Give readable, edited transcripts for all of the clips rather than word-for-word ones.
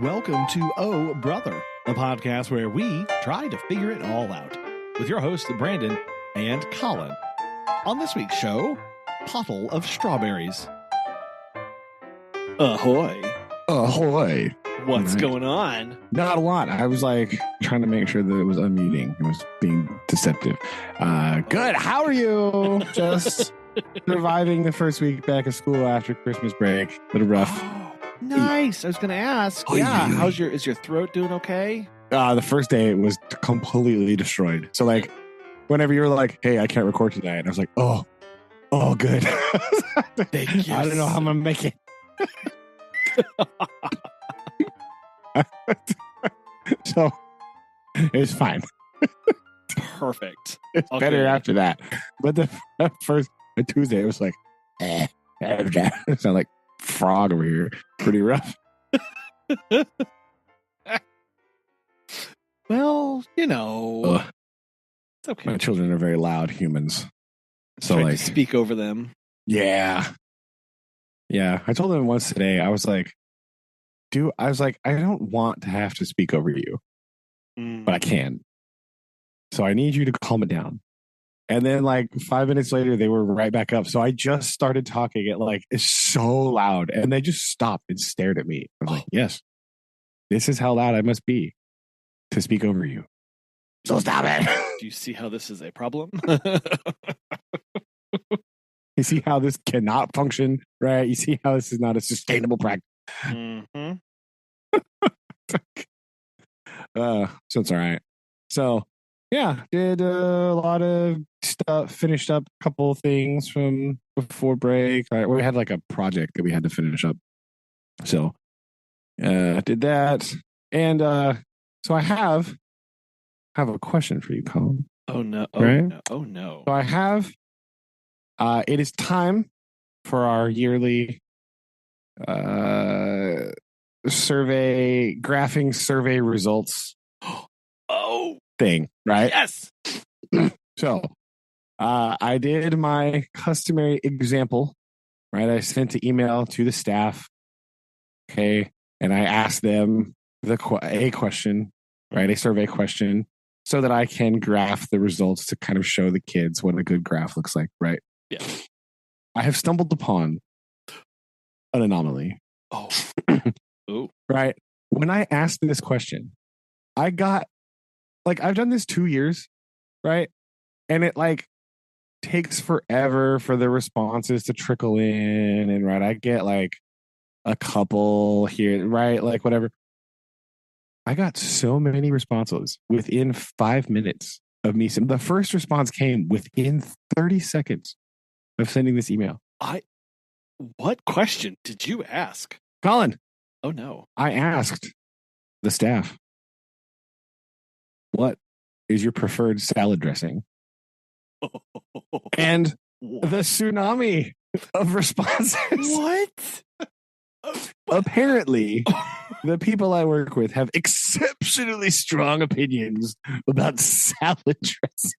Welcome to Oh Brother, a podcast where we try to figure it all out with your hosts, Brandon and Collin. On this week's show, Pottle of Strawberries. Ahoy. Ahoy. What's going on? Not a lot. I was like trying to make sure that it was unmuting. It was being deceptive. Good. How are you? Just surviving the first week back of school after Christmas break. A little rough. Nice. I was going to ask. How's is your throat doing okay? The first day it was completely destroyed. So like whenever you were like, hey, I can't record tonight. I was like, oh, good. Thank you. I don't know how I'm going to make it. So it's fine. Perfect. It's better after that. But the first Tuesday, it was like, it sounded like frog over here. Pretty rough. Well, it's okay. My children are very loud humans. So to speak over them. Yeah. I told them once today, I was like, I don't want to have to speak over you, but I can. So I need you to calm it down. And then like 5 minutes later, they were right back up. So I just started talking it like it's so loud. And they just stopped and stared at me. I was like, yes, this is how loud I must be to speak over you. So stop it. Do you see how this is a problem? You see how this cannot function, right? You see how this is not a sustainable practice. Mm-hmm. So it's all right. So yeah, did a lot of stuff, finished up a couple of things from before break. We had like a project that we had to finish up. So did that. And so I have a question for you, Collin. Oh no. No. No. So I have it is time for our yearly graphing survey results thing, right? Yes. So I did my customary example, right? I sent an email to the staff, okay, and I asked them a question, right? A survey question, so that I can graph the results to kind of show the kids what a good graph looks like, right? Yeah. I have stumbled upon an anomaly. Oh. Right. When I asked this question, I got I've done this 2 years, right? And it like takes forever for the responses to trickle in. And right, I get like a couple here, right? Like whatever. I got so many responses within 5 minutes of me. The first response came within 30 seconds of sending this email. What question did you ask? Collin. Oh no. I asked the staff, what is your preferred salad dressing? And the tsunami of responses. What? Apparently, the people I work with have exceptionally strong opinions about salad dressing.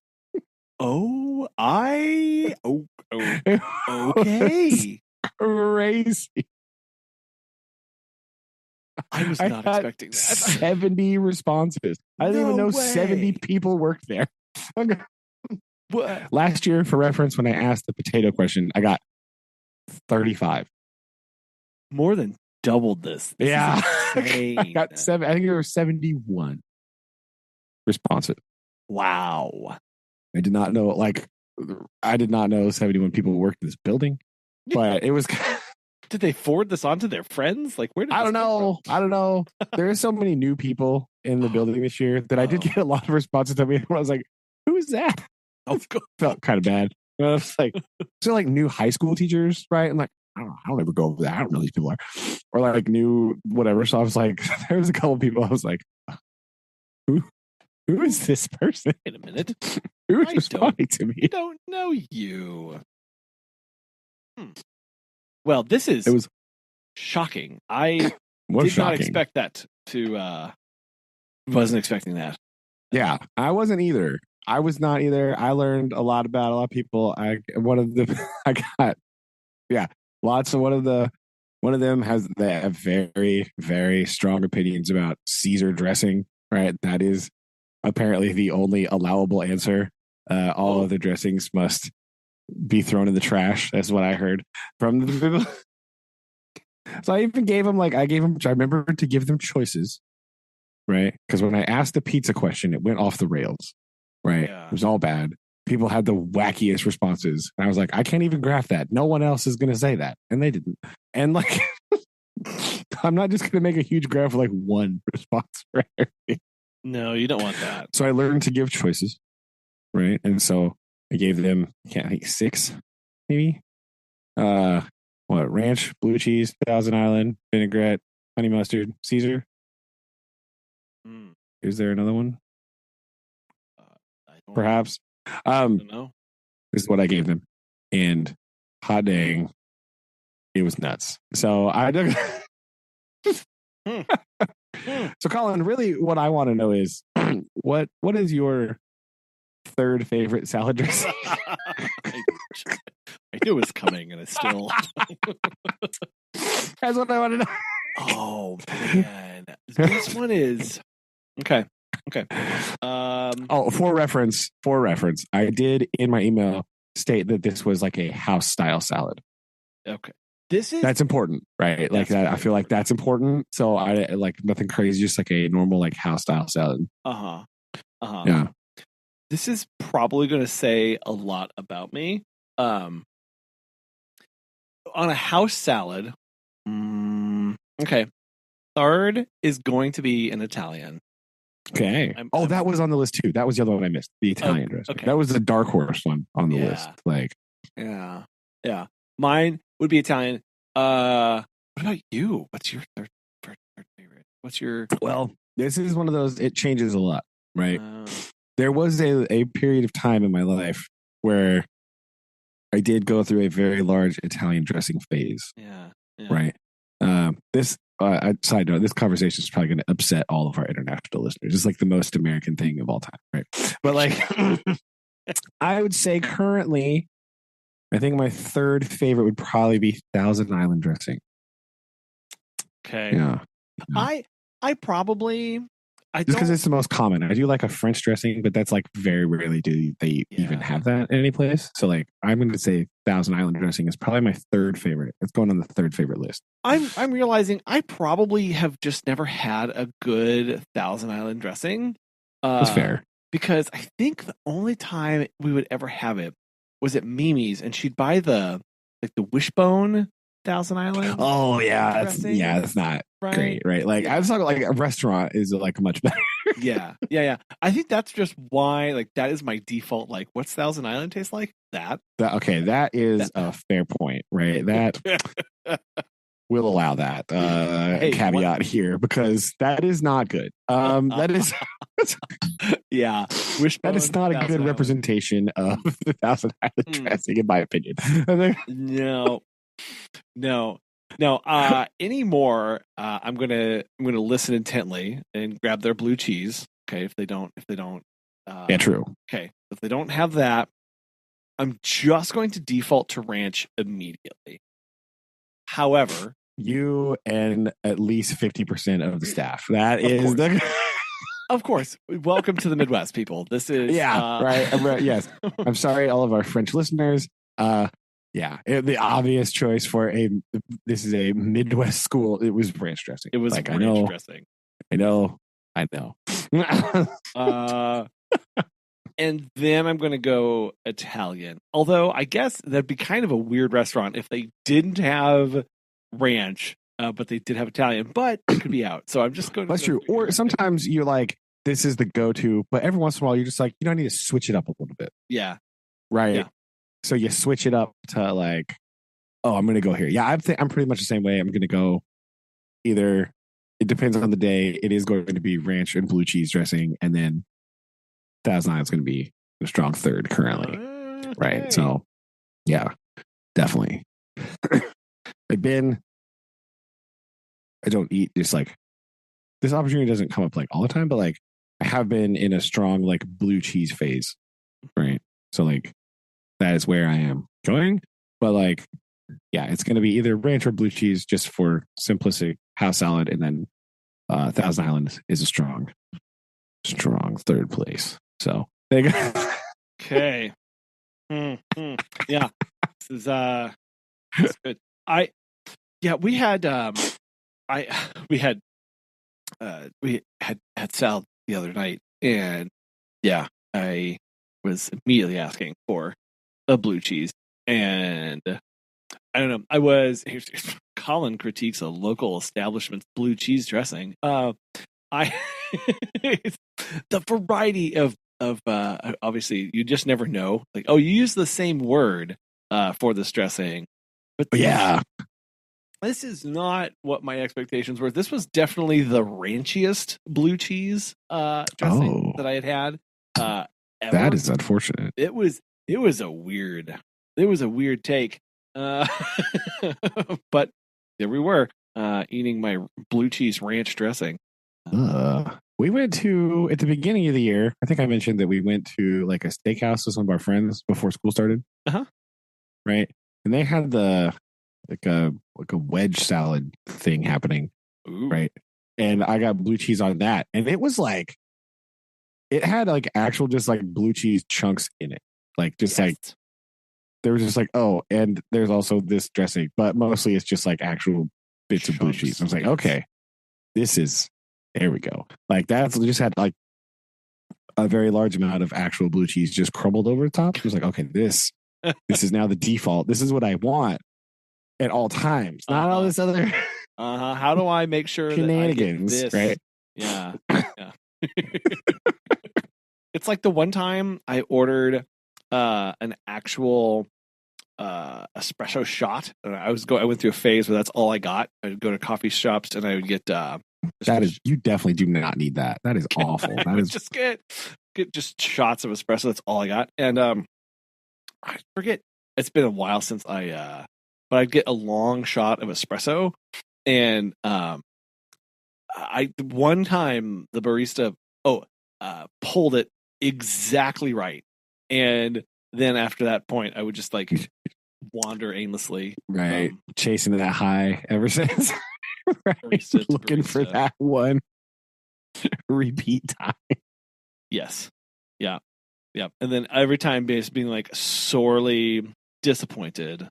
Okay. Crazy. I was not expecting that. 70 responses. I didn't even know 70 people worked there. What? Last year, for reference, when I asked the potato question, I got 35. More than doubled this. Yeah. I got 7. I think there were 71 responses. Wow. I did not know 71 people worked in this building, but it was. Did they forward this on to their friends? Like, where did I don't know. There are so many new people in the building this year that I did get a lot of responses to me. And I was like, who is that? Oh, God. Felt kind of bad. I was like, so like new high school teachers, right? I'm like, I don't ever go over that. I don't know who these people are. Or like new whatever. So I was like, there was a couple of people. I was like, who is this person? Wait a minute. Who is responding to me? I don't know you. Well, it was shocking. I not expect that to, wasn't expecting that. Yeah, I wasn't either. I was not either. I learned a lot about a lot of people. One of the One of them they have very, very strong opinions about Caesar dressing, right? That is apparently the only allowable answer. All other dressings must be thrown in the trash. That's what I heard from the people. So I even gave them I remember to give them choices, right? Because when I asked the pizza question, it went off the rails, right? Yeah. It was all bad. People had the wackiest responses. And I was like, I can't even graph that. No one else is going to say that. And they didn't. And I'm not just going to make a huge graph of one response for everything. No, you don't want that. So I learned to give choices, right? And so I gave them, I think 6, maybe. Ranch, blue cheese, Thousand Island, vinaigrette, honey mustard, Caesar. Is there another one? Perhaps. I don't know. This is what I gave them, and hot dang, it was nuts. So I took. So Collin, really, what I want to know is what is your third favorite salad dressing? I knew it was coming, and it's still. That's what I want to know. Oh man, this one is okay. For reference, I did in my email state that this was a house style salad. Okay, that's important, right? That. I feel like that's important. So I nothing crazy, just a normal house style salad. Yeah. This is probably going to say a lot about me. On a house salad, okay. Third is going to be an Italian. Okay. That was on the list too. That was the other one I missed. The Italian dressing. Okay. That was the dark horse one on the list. Yeah. Mine would be Italian. What about you? What's your third favorite? What's your? Well, this is one of those. It changes a lot, right? There was a period of time in my life where I did go through a very large Italian dressing phase. Yeah. Right. Side note, this conversation is probably going to upset all of our international listeners. It's the most American thing of all time, right? But I would say currently, I think my third favorite would probably be Thousand Island dressing. Okay. Yeah. I probably just because it's the most common. I do a French dressing, but that's very rarely do they even have that in any place. So I'm going to say Thousand Island dressing is probably my third favorite. It's going on the third favorite list. I'm realizing I probably have just never had a good Thousand Island dressing. That's fair. Because I think the only time we would ever have it was at Mimi's, and she'd buy the wishbone Thousand Island. Oh yeah, that's not great, right? I was talking a restaurant is much better. Yeah. I think that's just why that is my default. What's Thousand Island taste like? That is a fair point, right? That we'll allow that caveat here because that is not good. That is wishbone, that is not a good representation of the Thousand Island dressing, in my opinion. No. Anymore, I'm gonna listen intently and grab their blue cheese. Okay, if they don't, true. Okay, if they don't have that, I'm just going to default to ranch immediately. However, you and at least 50% of the staff. That is of course. Welcome to the Midwest, people. This is right. Yes, I'm sorry, all of our French listeners. The obvious choice for this is a Midwest school. It was ranch dressing. It was ranch dressing. I know. And then I'm going to go Italian. Although I guess that'd be kind of a weird restaurant if they didn't have ranch, but they did have Italian. But it could be out. So I'm just going. That's true. Or sometimes you're this is the go-to, but every once in a while you're just I need to switch it up a little bit. Yeah. Right. Yeah. So you switch it up to I'm going to go here. Yeah, I'm pretty much the same way. I'm going to go either. It depends on the day. It is going to be ranch and blue cheese dressing, and then Thousand Island is going to be a strong third currently. Okay. Right. So, yeah, definitely. I don't eat just this opportunity doesn't come up all the time, but I have been in a strong blue cheese phase. Right. So that is where I am going. But yeah, it's going to be either ranch or blue cheese just for simplicity, house salad, and then Thousand Island is a strong third place. So there you go. Okay. Yeah. This is it's good. We had we had salad the other night, and yeah, I was immediately asking for a blue cheese, and I don't know. Here's Collin critiques a local establishment's blue cheese dressing. I the variety of obviously you just never know. Like, oh, you use the same word for this dressing, but yeah, this is not what my expectations were. This was definitely the ranchiest blue cheese dressing that I had ever. That is unfortunate. It was a weird take. But there we were, eating my blue cheese ranch dressing. We went to, at the beginning of the year, I think I mentioned that we went to like a steakhouse with some of our friends before school started. Right. And they had like a wedge salad thing happening. Ooh. Right. And I got blue cheese on that. And it was like, it had like actual just like blue cheese chunks in it. Like just like, there was just like, oh, and there's also this dressing, but mostly it's just like actual bits of blue cheese. I was like, okay, there we go. Like that's just had like a very large amount of actual blue cheese just crumbled over the top. It was like, okay, this is now the default. This is what I want at all times. Not all this other. How do I make sure shenanigans, that I get this? Right? Yeah. It's like the one time I ordered an actual espresso shot. I went through a phase where that's all I got. I would go to coffee shops and I would get you definitely do not need that. That is awful. That is just get just shots of espresso. That's all I got. And I forget, it's been a while since but I'd get a long shot of espresso, and one time the barista pulled it exactly right, and then after that point I would just like wander aimlessly, right, chasing that high ever since. Right. Looking for that one repeat time. Yes. Yeah. And then every time being like sorely disappointed.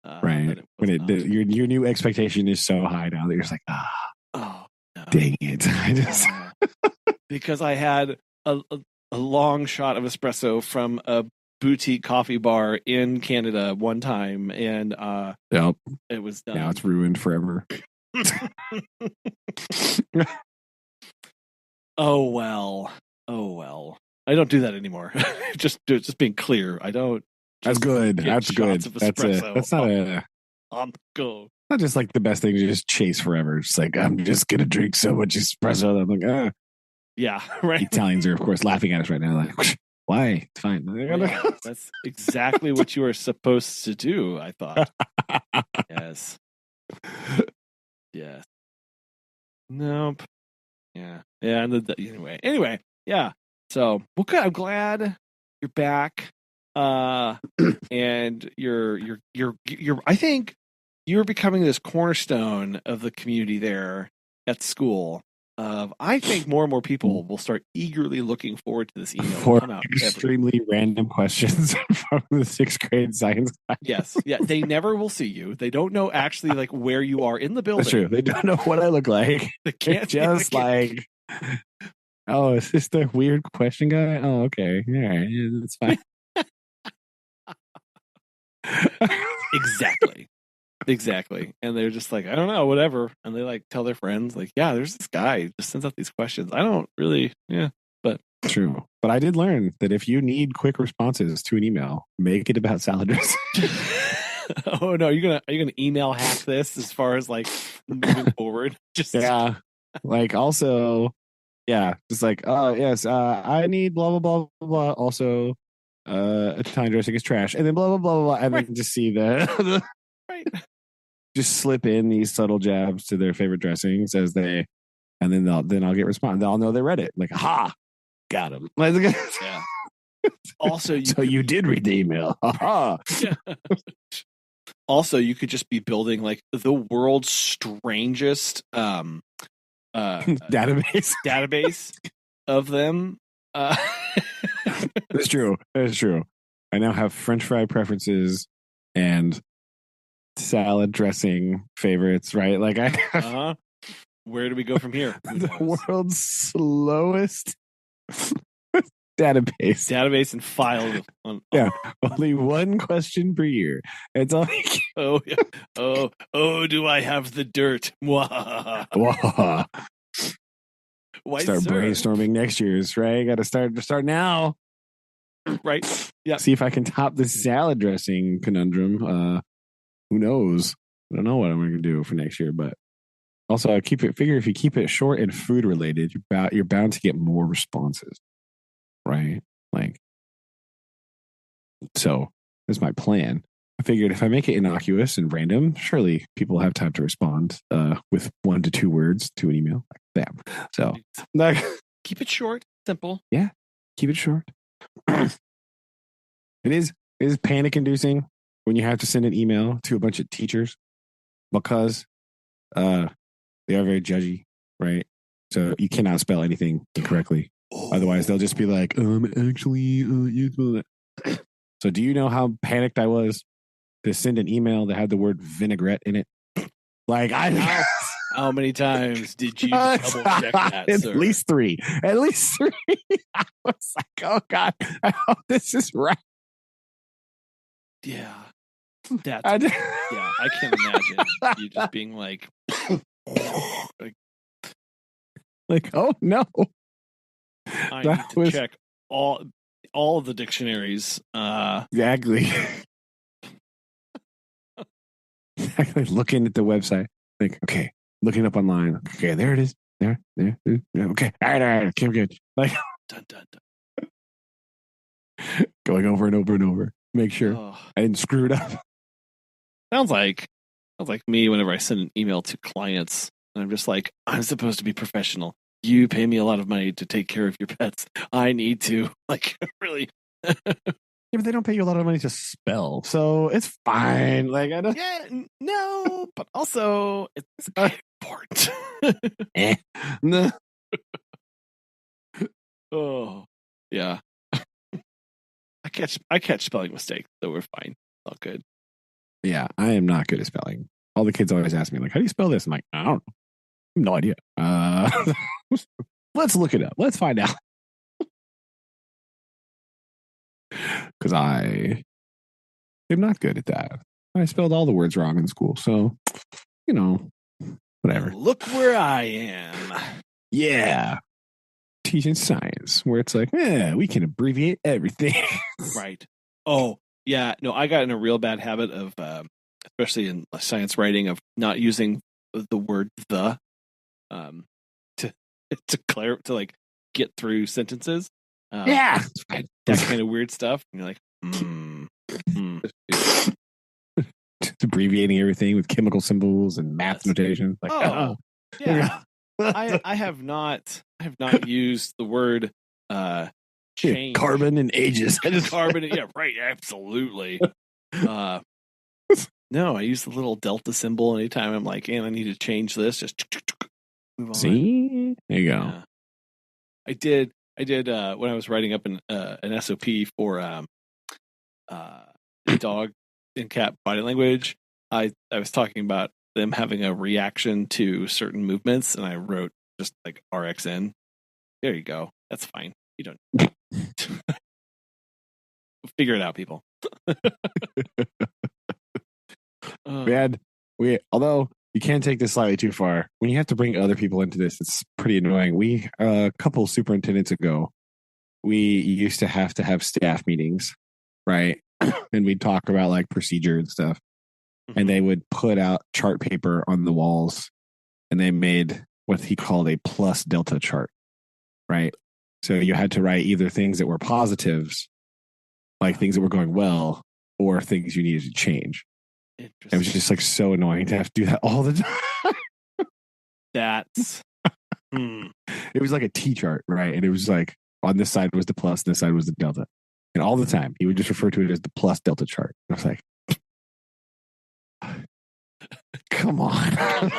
Right. When your new expectation is so high now that you're just like, no. Dang it. I just because I had a long shot of espresso from a boutique coffee bar in Canada one time, and it was done. Now it's ruined forever. Oh well. I don't do that anymore. just being clear. I don't. That's good. That's good. That's not on the go. Not just like the best thing to just chase forever. It's like, I'm just gonna drink so much espresso that I'm like, yeah, right. The Italians are of course laughing at us right now. Like, why? It's fine. Yeah, that's exactly what you are supposed to do, I thought. Yes. Yes. Nope. Yeah. Anyway. Yeah. So, well, good. I'm glad you're back. And you're. I think you're becoming this cornerstone of the community there at school. I think more and more people will start eagerly looking forward to this email. For extremely random questions from the 6th grade science class. Yes. Yeah. They never will see you. They don't know actually like where you are in the building. That's true. They don't know what I look like. They can't just like, oh, is this the weird question guy? Oh, okay. All right. Yeah, that's fine. Exactly. And they're just like, I don't know, whatever. And they like tell their friends, like, yeah, there's this guy who just sends out these questions. I don't really, but true. But I did learn that if you need quick responses to an email, make it about salad dressing. Oh no, are you gonna email hack this as far as like moving forward? Just like also, just like, oh yes, I need blah blah blah blah. Also, Italian dressing is trash, and then blah blah blah blah, and then just see the right. Just slip in these subtle jabs to their favorite dressings and then I'll get response. They'll know they read it. Like, aha, got him. Yeah. Also, you did read the email. Aha. Also, you could just be building like the world's strangest database database of them. That's true. That's true. I now have French fry preferences and salad dressing favorites, right? Like I have Where do we go from here? the world's slowest database and file. Yeah, only one question per year. It's all. Oh yeah. Oh, do I have the dirt? Start Sir? brainstorming next year's, right? Got to start now. Right. Yeah. See if I can top this salad dressing conundrum. Who knows? I don't know what I'm going to do for next year, but also I figure if you keep it short and food related, you're bound to get more responses, right? Like, so that's my plan. I figured if I make it innocuous and random, surely people have time to respond with 1 to 2 words to an email. Like, bam. So keep it short, simple. Yeah, keep it short. It is panic inducing when you have to send an email to a bunch of teachers because they are very judgy, right? So you cannot spell anything incorrectly. Otherwise, they'll just be like, actually, you spell that. So do you know how panicked I was to send an email that had the word vinaigrette in it? Like, how many times did you double check that, At sir? least 3. At least 3. I was like, oh God, I hope this is right. Yeah. Yeah, I can't imagine you just being like oh no. I need to check all of the dictionaries. Exactly. Looking at the website. Like, okay, looking up online. Okay, there it is. There. Okay. All right. Okay, good. Like dun, dun, dun. Going over and over and over. Make sure I didn't screw it up. Sounds like me whenever I send an email to clients and I'm just like, I'm supposed to be professional. You pay me a lot of money to take care of your pets. I need to like really. Yeah, but they don't pay you a lot of money to spell, so it's fine. Like I don't. Yeah, no, but also it's important. No. Oh, yeah. I catch spelling mistakes, so we're fine. All good. Yeah, I am not good at spelling. All the kids always ask me, like, how do you spell this? I'm like, I don't know. I have no idea. Let's look it up. Let's find out. Because I am not good at that. I spelled all the words wrong in school. So, whatever. Look where I am. Yeah. Teaching science, where it's like, we can abbreviate everything. Right. Oh, yeah. No, I got in a real bad habit of, especially in science writing, of not using the word the to like get through sentences. Yeah. That kind of weird stuff. And you're like, Just abbreviating everything with chemical symbols and math notation. Like, yeah. I have not used the word change. Carbon and ages. Carbon, yeah, right, absolutely. No, I use the little delta symbol anytime I'm like, I need to change this. Just move on. See, there you go. Yeah. I did when I was writing up an SOP for dog and cat body language. I was talking about them having a reaction to certain movements, and I wrote just like RXN. There you go. That's fine. You don't figure it out, people. Man, although you can take this slightly too far, when you have to bring other people into this, it's pretty annoying. We a couple superintendents ago, we used to have staff meetings, right? And we'd talk about like procedure and stuff. Mm-hmm. And they would put out chart paper on the walls, and they made what he called a plus delta chart, right? So you had to write either things that were positives, like things that were going well, or things you needed to change. It was just like so annoying to have to do that all the time. That's It was like a T chart, right? And it was like on this side was the plus, and this side was the delta. And all the time he would just refer to it as the plus delta chart. And I was like, Come on.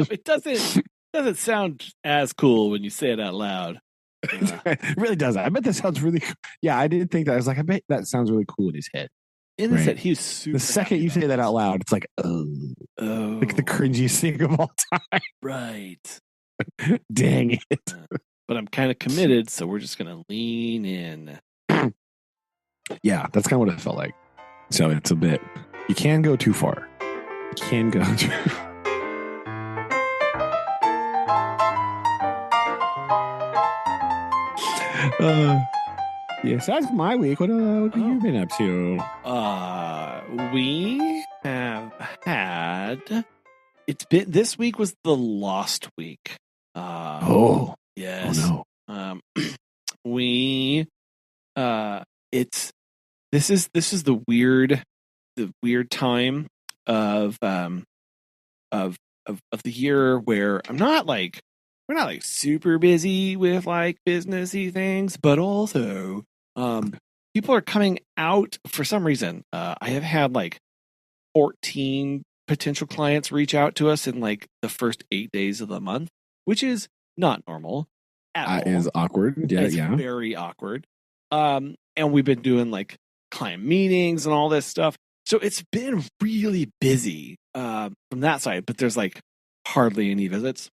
It doesn't sound as cool when you say it out loud. It really does. I bet that sounds really cool. Yeah, I did think that. I was like, I bet that sounds really cool in his head. In his head, he was super. The second you say that out loud, it's like, like the cringiest thing of all time. Right. Dang it. But I'm kind of committed, so we're just gonna lean in. Yeah, that's kind of what it felt like. So it's a bit. You can go too far. You can go too. Yes, that's my week. What have you been up to? We have had. This week was the lost week. Yes. Oh no. This is the weird time of the year where we're not like super busy with like businessy things, but also people are coming out for some reason. I have had like 14 potential clients reach out to us in like the first 8 days of the month, which is not normal at all. Is awkward. Yeah, it's very awkward. And we've been doing like client meetings and all this stuff. So it's been really busy from that side, but there's like hardly any visits.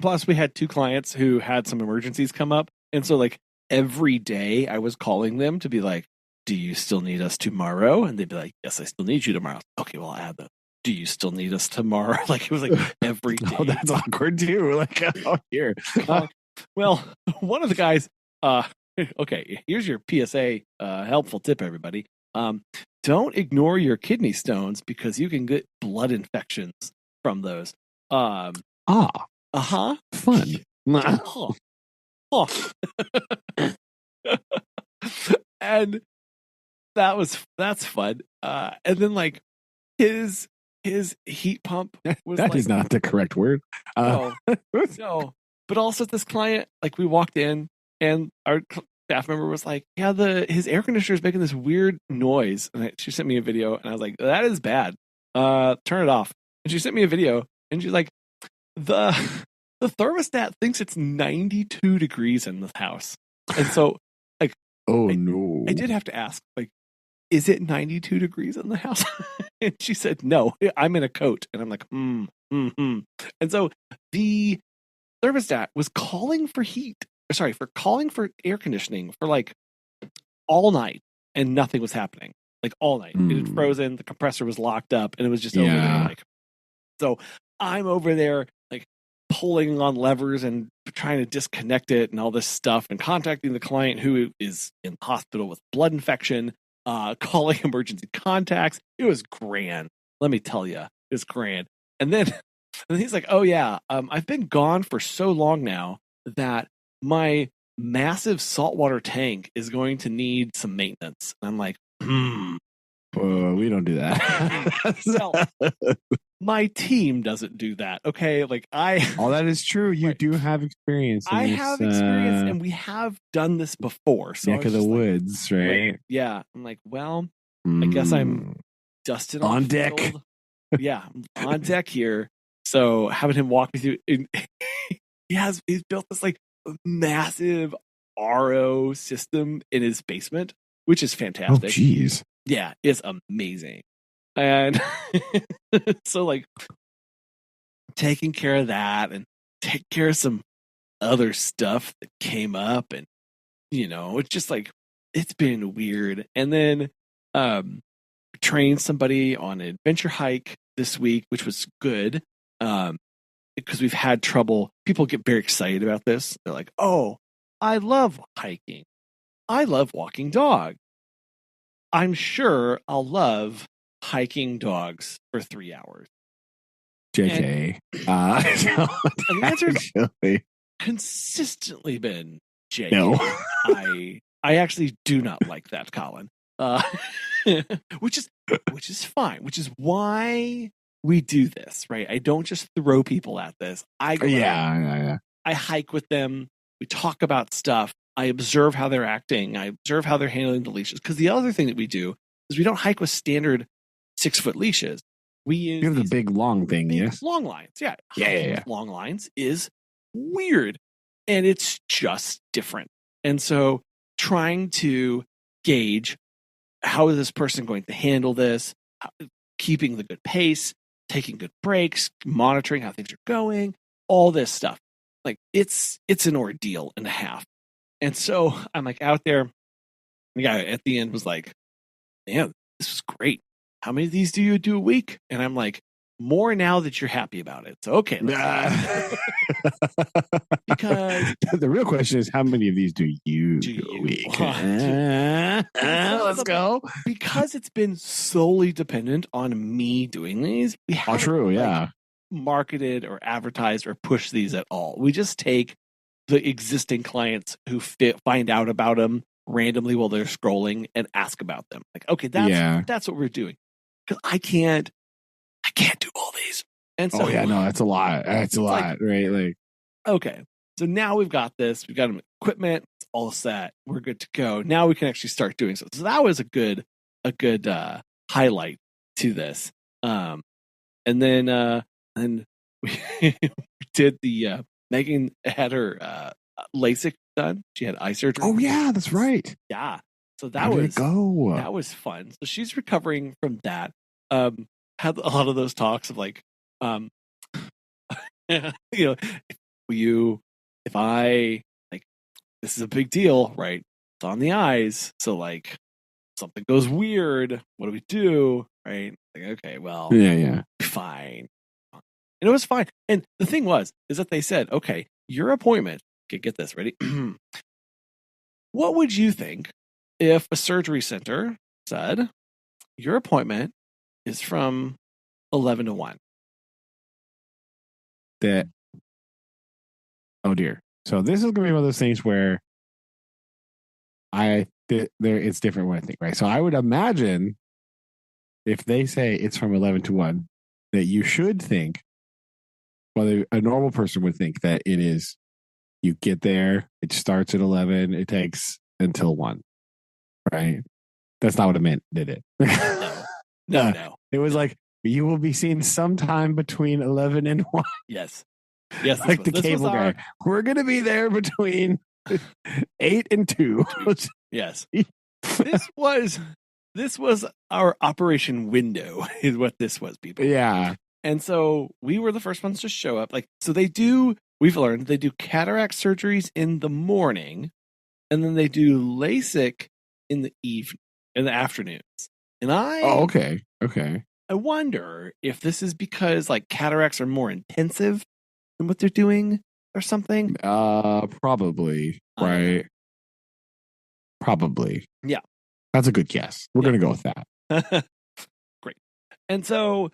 Plus, we had 2 clients who had some emergencies come up. And so like every day I was calling them to be like, do you still need us tomorrow? And they'd be like, yes, I still need you tomorrow. Okay, well, I'll add that. Do you still need us tomorrow? Like it was like every day. Oh, that's awkward too. Like, oh, here. Well, one of the guys, okay, here's your PSA helpful tip, everybody. Don't ignore your kidney stones because you can get blood infections from those. Fun. And that's fun. And then like his heat pump was that is not the correct word. No. But also this client, like we walked in and our staff member was like, yeah, his air conditioner is making this weird noise. And she sent me a video and I was like, that is bad. Turn it off. And she sent me a video and she's like, the thermostat thinks it's 92 degrees in the house. And so like, no. I did have to ask, like, is it 92 degrees in the house? And she said, no, I'm in a coat. And I'm like, And so the thermostat was calling for calling for air conditioning for like all night and nothing was happening. Like all night. It had frozen, the compressor was locked up and it was just over there. Like, so I'm over there like pulling on levers and trying to disconnect it and all this stuff and contacting the client who is in the hospital with blood infection, calling emergency contacts. It was grand. Let me tell you, it was grand. And then he's like, oh yeah, I've been gone for so long now that my massive saltwater tank is going to need some maintenance. And I'm like, we don't do that. Well, my team doesn't do that. Okay. Like that is true. You do have experience. I have experience and we have done this before. So neck of the woods, right? Yeah. I'm like, well, I guess I'm dusted on deck. Field. Yeah. I'm on deck here. So having him walk me through, he's built this like massive RO system in his basement, which is fantastic. Oh, geez. Yeah, it's amazing. And so like taking care of that and take care of some other stuff that came up and it's just like it's been weird. And then trained somebody on an adventure hike this week, which was good. Because we've had trouble. People get very excited about this. They're like, oh, I love hiking. I love walking dog. I'm sure I'll love hiking dogs for 3 hours. JK. And the answer's consistently been JK. No. I actually do not like that, Collin. Which is fine. Which is why we do this, right? I don't just throw people at this. I go out, I hike with them. We talk about stuff. I observe how they're acting. I observe how they're handling the leashes. Because the other thing that we do is we don't hike with standard 6-foot leashes. We use you have the big long thing, yes? Long lines. Yeah. Yeah. Long lines is weird. And it's just different. And so trying to gauge how is this person going to handle this, keeping the good pace, taking good breaks, monitoring how things are going, all this stuff. Like it's an ordeal and a half. And so I'm like out there. The guy at the end was like, "Man, this was great. How many of these do you do a week?" And I'm like, "More now that you're happy about it." So okay, because the real question is, how many of these do you do a week? Let's go. Because it's been solely dependent on me doing these. We haven't marketed or advertised or pushed these at all. We just take the existing clients who find out about them randomly while they're scrolling and ask about them. Like, okay, that's what we're doing. Because I can't do all these. And so that's a lot. That's a lot, right? Like, okay. So now we've got this. We've got equipment. It's all set. We're good to go. Now we can actually start doing so. So that was a good highlight to this. And then we did the Megan had her LASIK done. She had eye surgery. Oh yeah, that's right. Yeah. So How did it go? That was fun. So she's recovering from that. Had a lot of those talks of like, if I like, this is a big deal, right? It's on the eyes. So like something goes weird. What do we do? Right? Like, okay, well, fine. And it was fine. And the thing is that they said, okay, your appointment, okay, get this, ready? What would you think if a surgery center said, your appointment is from 11 to 1? Oh dear. So this is going to be one of those things where it's different when I think, right? So I would imagine if they say it's from 11 to 1, that you should think, well, a normal person would think that it is, you get there, it starts at 11, it takes until 1, right? That's not what it meant, did it? No. It was like, you will be seen sometime between 11 and 1. Yes. Like the cable guy. We're going to be there between 8 and 2. Yes. This was our operation window is what this was, people. Yeah. And so we were the first ones to show up. Like, so we've learned they do cataract surgeries in the morning, and then they do LASIK in the afternoons. And okay. I wonder if this is because like cataracts are more intensive than what they're doing or something. Probably, right? Probably. Yeah. That's a good guess. We're going to go with that. Great. And so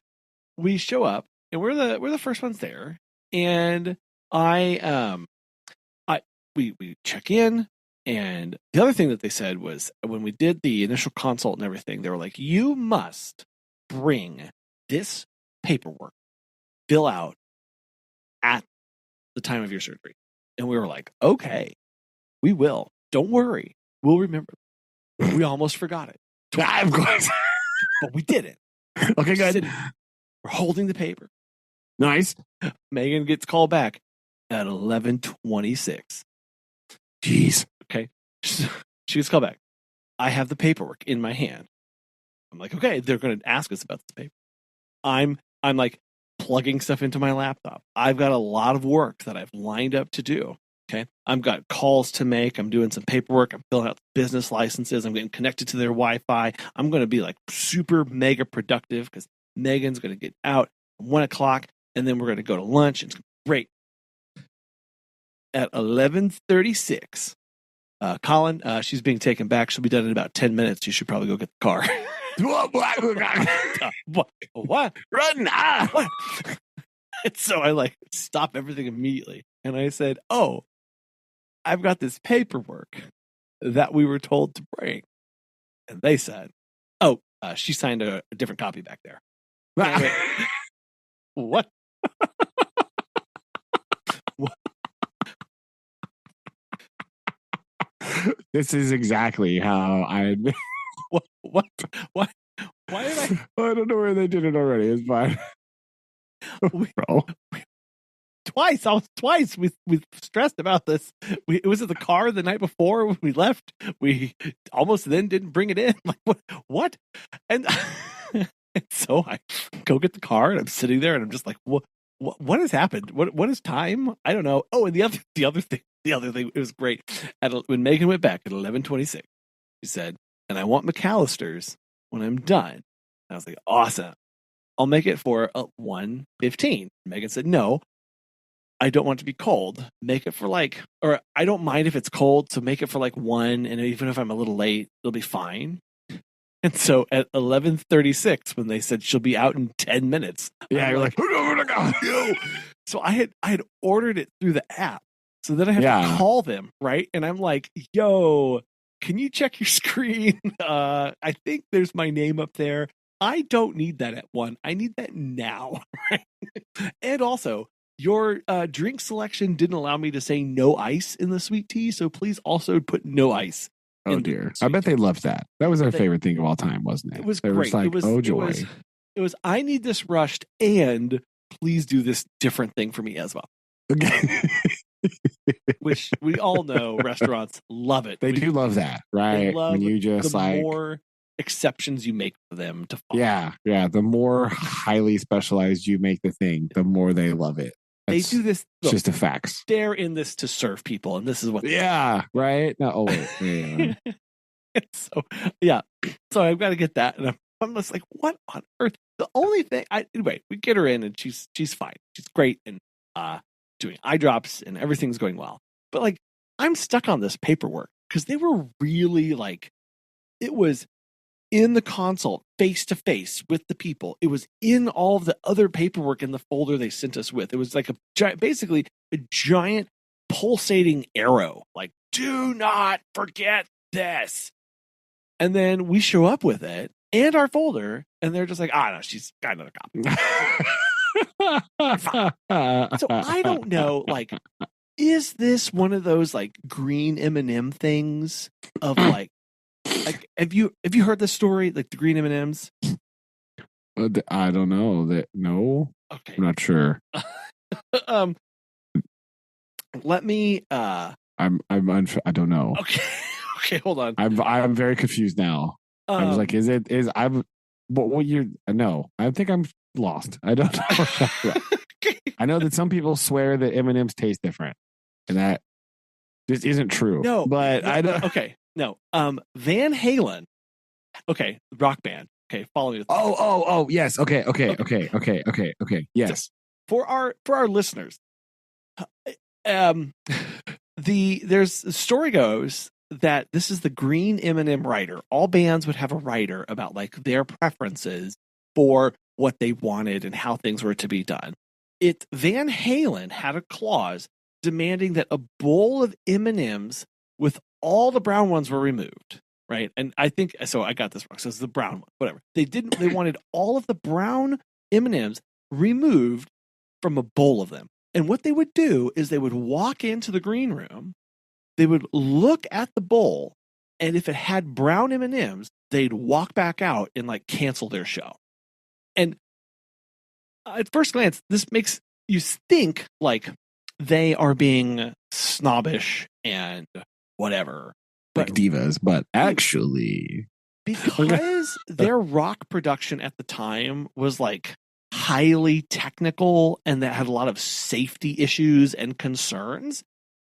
we show up and we're the first ones there. And we check in. And the other thing that they said was when we did the initial consult and everything, they were like, you must bring this paperwork, fill out at the time of your surgery. And we were like, okay, we will. Don't worry. We'll remember. We almost forgot it. Of course. But we did it. Okay, good. We're holding the paper. Nice. Megan gets called back at 11:26. Jeez. Okay. She gets called back. I have the paperwork in my hand. I'm like, okay, they're going to ask us about this paper. I'm like plugging stuff into my laptop. I've got a lot of work that I've lined up to do. Okay. I've got calls to make. I'm doing some paperwork. I'm filling out business licenses. I'm getting connected to their Wi-Fi. I'm going to be like super mega productive because Megan's going to get out at 1:00 and then we're going to go to lunch. It's great. At 11:36, Collin, she's being taken back. She'll be done in about 10 minutes. You should probably go get the car. What? Run! What? And so I like stop everything immediately. And I said, oh, I've got this paperwork that we were told to bring. And they said, oh, she signed a different copy back there. What? What? This is exactly how I. What? Why did I? I don't know where they did it already. It's fine. Bro. Twice we stressed about this. It was in the car the night before when we left. We almost then didn't bring it in. Like what? And, and so I go get the car and I'm sitting there and I'm just like, what has happened? What is time? I don't know. Oh, and the other thing, it was great. When Megan went back at 11:26, she said, "And I want McAllister's when I'm done." And I was like, "Awesome. I'll make it for 1:15." Megan said, "No, I don't want it to be cold. Make it for or I don't mind if it's cold, so make it for 1, and even if I'm a little late, it'll be fine." And so at 11:36, when they said she'll be out in 10 minutes, yeah, you're like, oh my God. No. So I had ordered it through the app. So then I have to call them, right? And I'm like, yo, can you check your screen? I think there's my name up there. I don't need that at 1. I need that now. Right? And also, your drink selection didn't allow me to say no ice in the sweet tea. So please also put no ice. Oh dear. I bet they loved that. That was their favorite thing of all time, wasn't it? It was great. Like, oh joy. It was, I need this rushed, and please do this different thing for me as well. Okay. Which we all know restaurants love it. They do love that, right? When you just the more exceptions you make for them to follow. Yeah. The more highly specialized you make the thing, the more they love it. They do this. It's just a fact. They're in this to serve people, and this is what. Yeah, right. No, oh wait. Yeah. So so I've got to get that, and I'm just like, what on earth? The only thing anyway, we get her in, and she's fine. She's great, and doing eye drops, and everything's going well. But I'm stuck on this paperwork because they were really it was in the console, face to face with the people. It was in all of the other paperwork in the folder they sent us with. It was basically a giant pulsating arrow. Do not forget this. And then we show up with it and our folder, and they're just like, no, she's got another copy. So I don't know, is this one of those green M&M things of have you heard the story, the green M&Ms? I don't know. No. Okay. I'm not sure. Let me I don't know. Okay, hold on. I'm very confused now. I was like, no, I think I'm lost. I don't know. I know that some people swear that M&Ms taste different, and that this isn't true. No, but I don't. Okay, no. Van Halen. Okay, rock band. Okay, follow me. Oh, yes. Okay. Yes. So for our listeners, the story goes that this is the green M&M writer. All bands would have a writer about their preferences for what they wanted and how things were to be done. Van Halen had a clause demanding that a bowl of M&Ms with all the brown ones were removed, right? And I think so. I got this wrong. So it's the brown one, whatever. They wanted all of the brown M&Ms removed from a bowl of them. And what they would do is they would walk into the green room. They would look at the bowl, and if it had brown M&Ms, they'd walk back out and cancel their show. And at first glance, this makes you think they are being snobbish and whatever, divas. But actually, because their rock production at the time was highly technical and that had a lot of safety issues and concerns.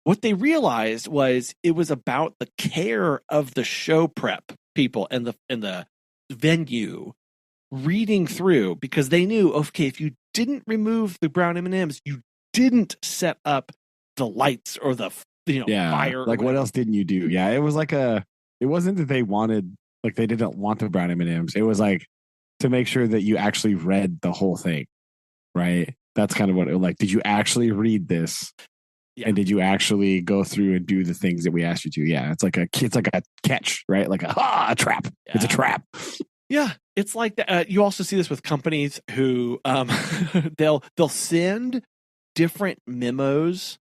What they realized was it was about the care of the show prep people and the venue reading through, because they knew, okay, if you didn't remove the brown M&Ms, you didn't set up the lights or the fire. What else didn't you do? Yeah, it was it wasn't that they wanted, they didn't want the brown M&Ms. It was to make sure that you actually read the whole thing, right? That's kind of what it did you actually read this? Yeah. And did you actually go through and do the things that we asked you to? Yeah, it's like a catch, right? A trap. Yeah. It's a trap. Yeah, it's like that. You also see this with companies who they'll send different memos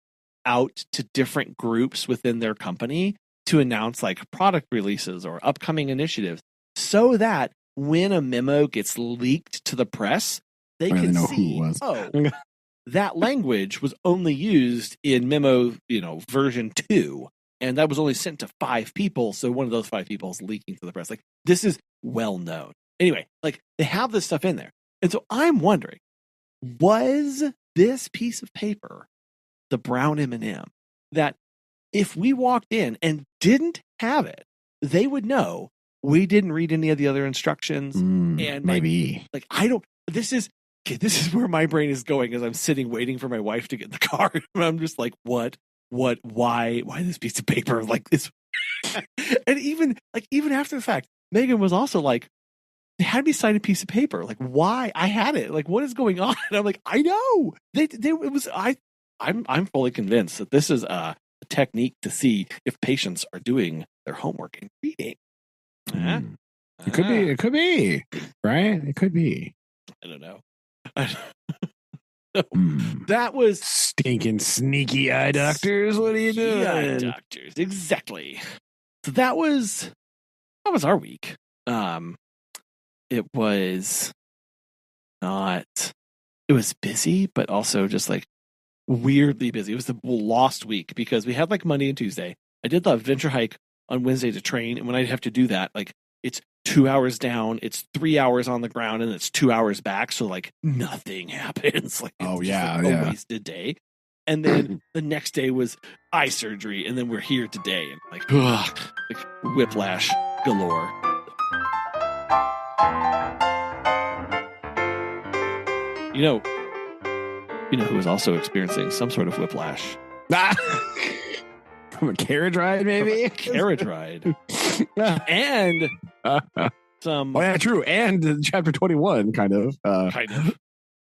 out to different groups within their company to announce product releases or upcoming initiatives, so that when a memo gets leaked to the press, they can know see, who it was. oh, that language was only used in memo, version 2, and that was only sent to 5 people. So one of those 5 people is leaking to the press. Like, this is well known. Anyway, like, they have this stuff in there. And so I'm wondering, was this piece of paper the brown M&M that if we walked in and didn't have it, they would know we didn't read any of the other instructions? And maybe. Like, I don't, this is where my brain is going as I'm sitting waiting for my wife to get in the car. And I'm just like, why this piece of paper like this? And even after the fact, Megan was also like, they had me sign a piece of paper. Like, why? I had it. Like, what is going on? And I'm like, I know. I'm fully convinced that this is a technique to see if patients are doing their homework and reading. It could be. Right? It could be. I don't know. That was stinking sneaky eye doctors. What are you doing? Eye doctors, exactly. So that was our week. It was not. It was busy, but also just like weirdly busy. It was the lost week because we had like Monday and Tuesday. I did the adventure hike on Wednesday to train, and when I have to do that, like it's 2 hours down, it's 3 hours on the ground, and it's 2 hours back. So like nothing happens. Like a wasted day. And then the next day was eye surgery, and then we're here today, and like whiplash galore. You know who was also experiencing some sort of whiplash? From a carriage ride, maybe? A carriage ride. And some... Oh, yeah, true. And chapter 21, kind of. Kind of.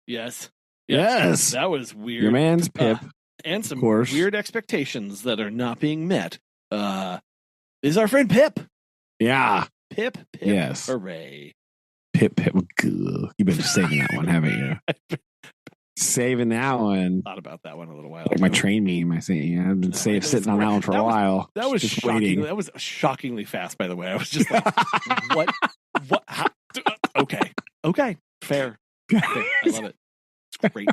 Yes. Yes. That was weird. Your man's Pip. And some weird expectations that are not being met. Is our friend Pip. Yeah. Pip. Yes. Hooray. Pip. You've been saving that one, haven't you? Saving that one. Thought about that one a little while like ago. My train meme, I think. I've been sitting on that one for a while. That was just shocking. That was shockingly fast, by the way. I was just like, what? How? Okay. Fair. I love it. It's great.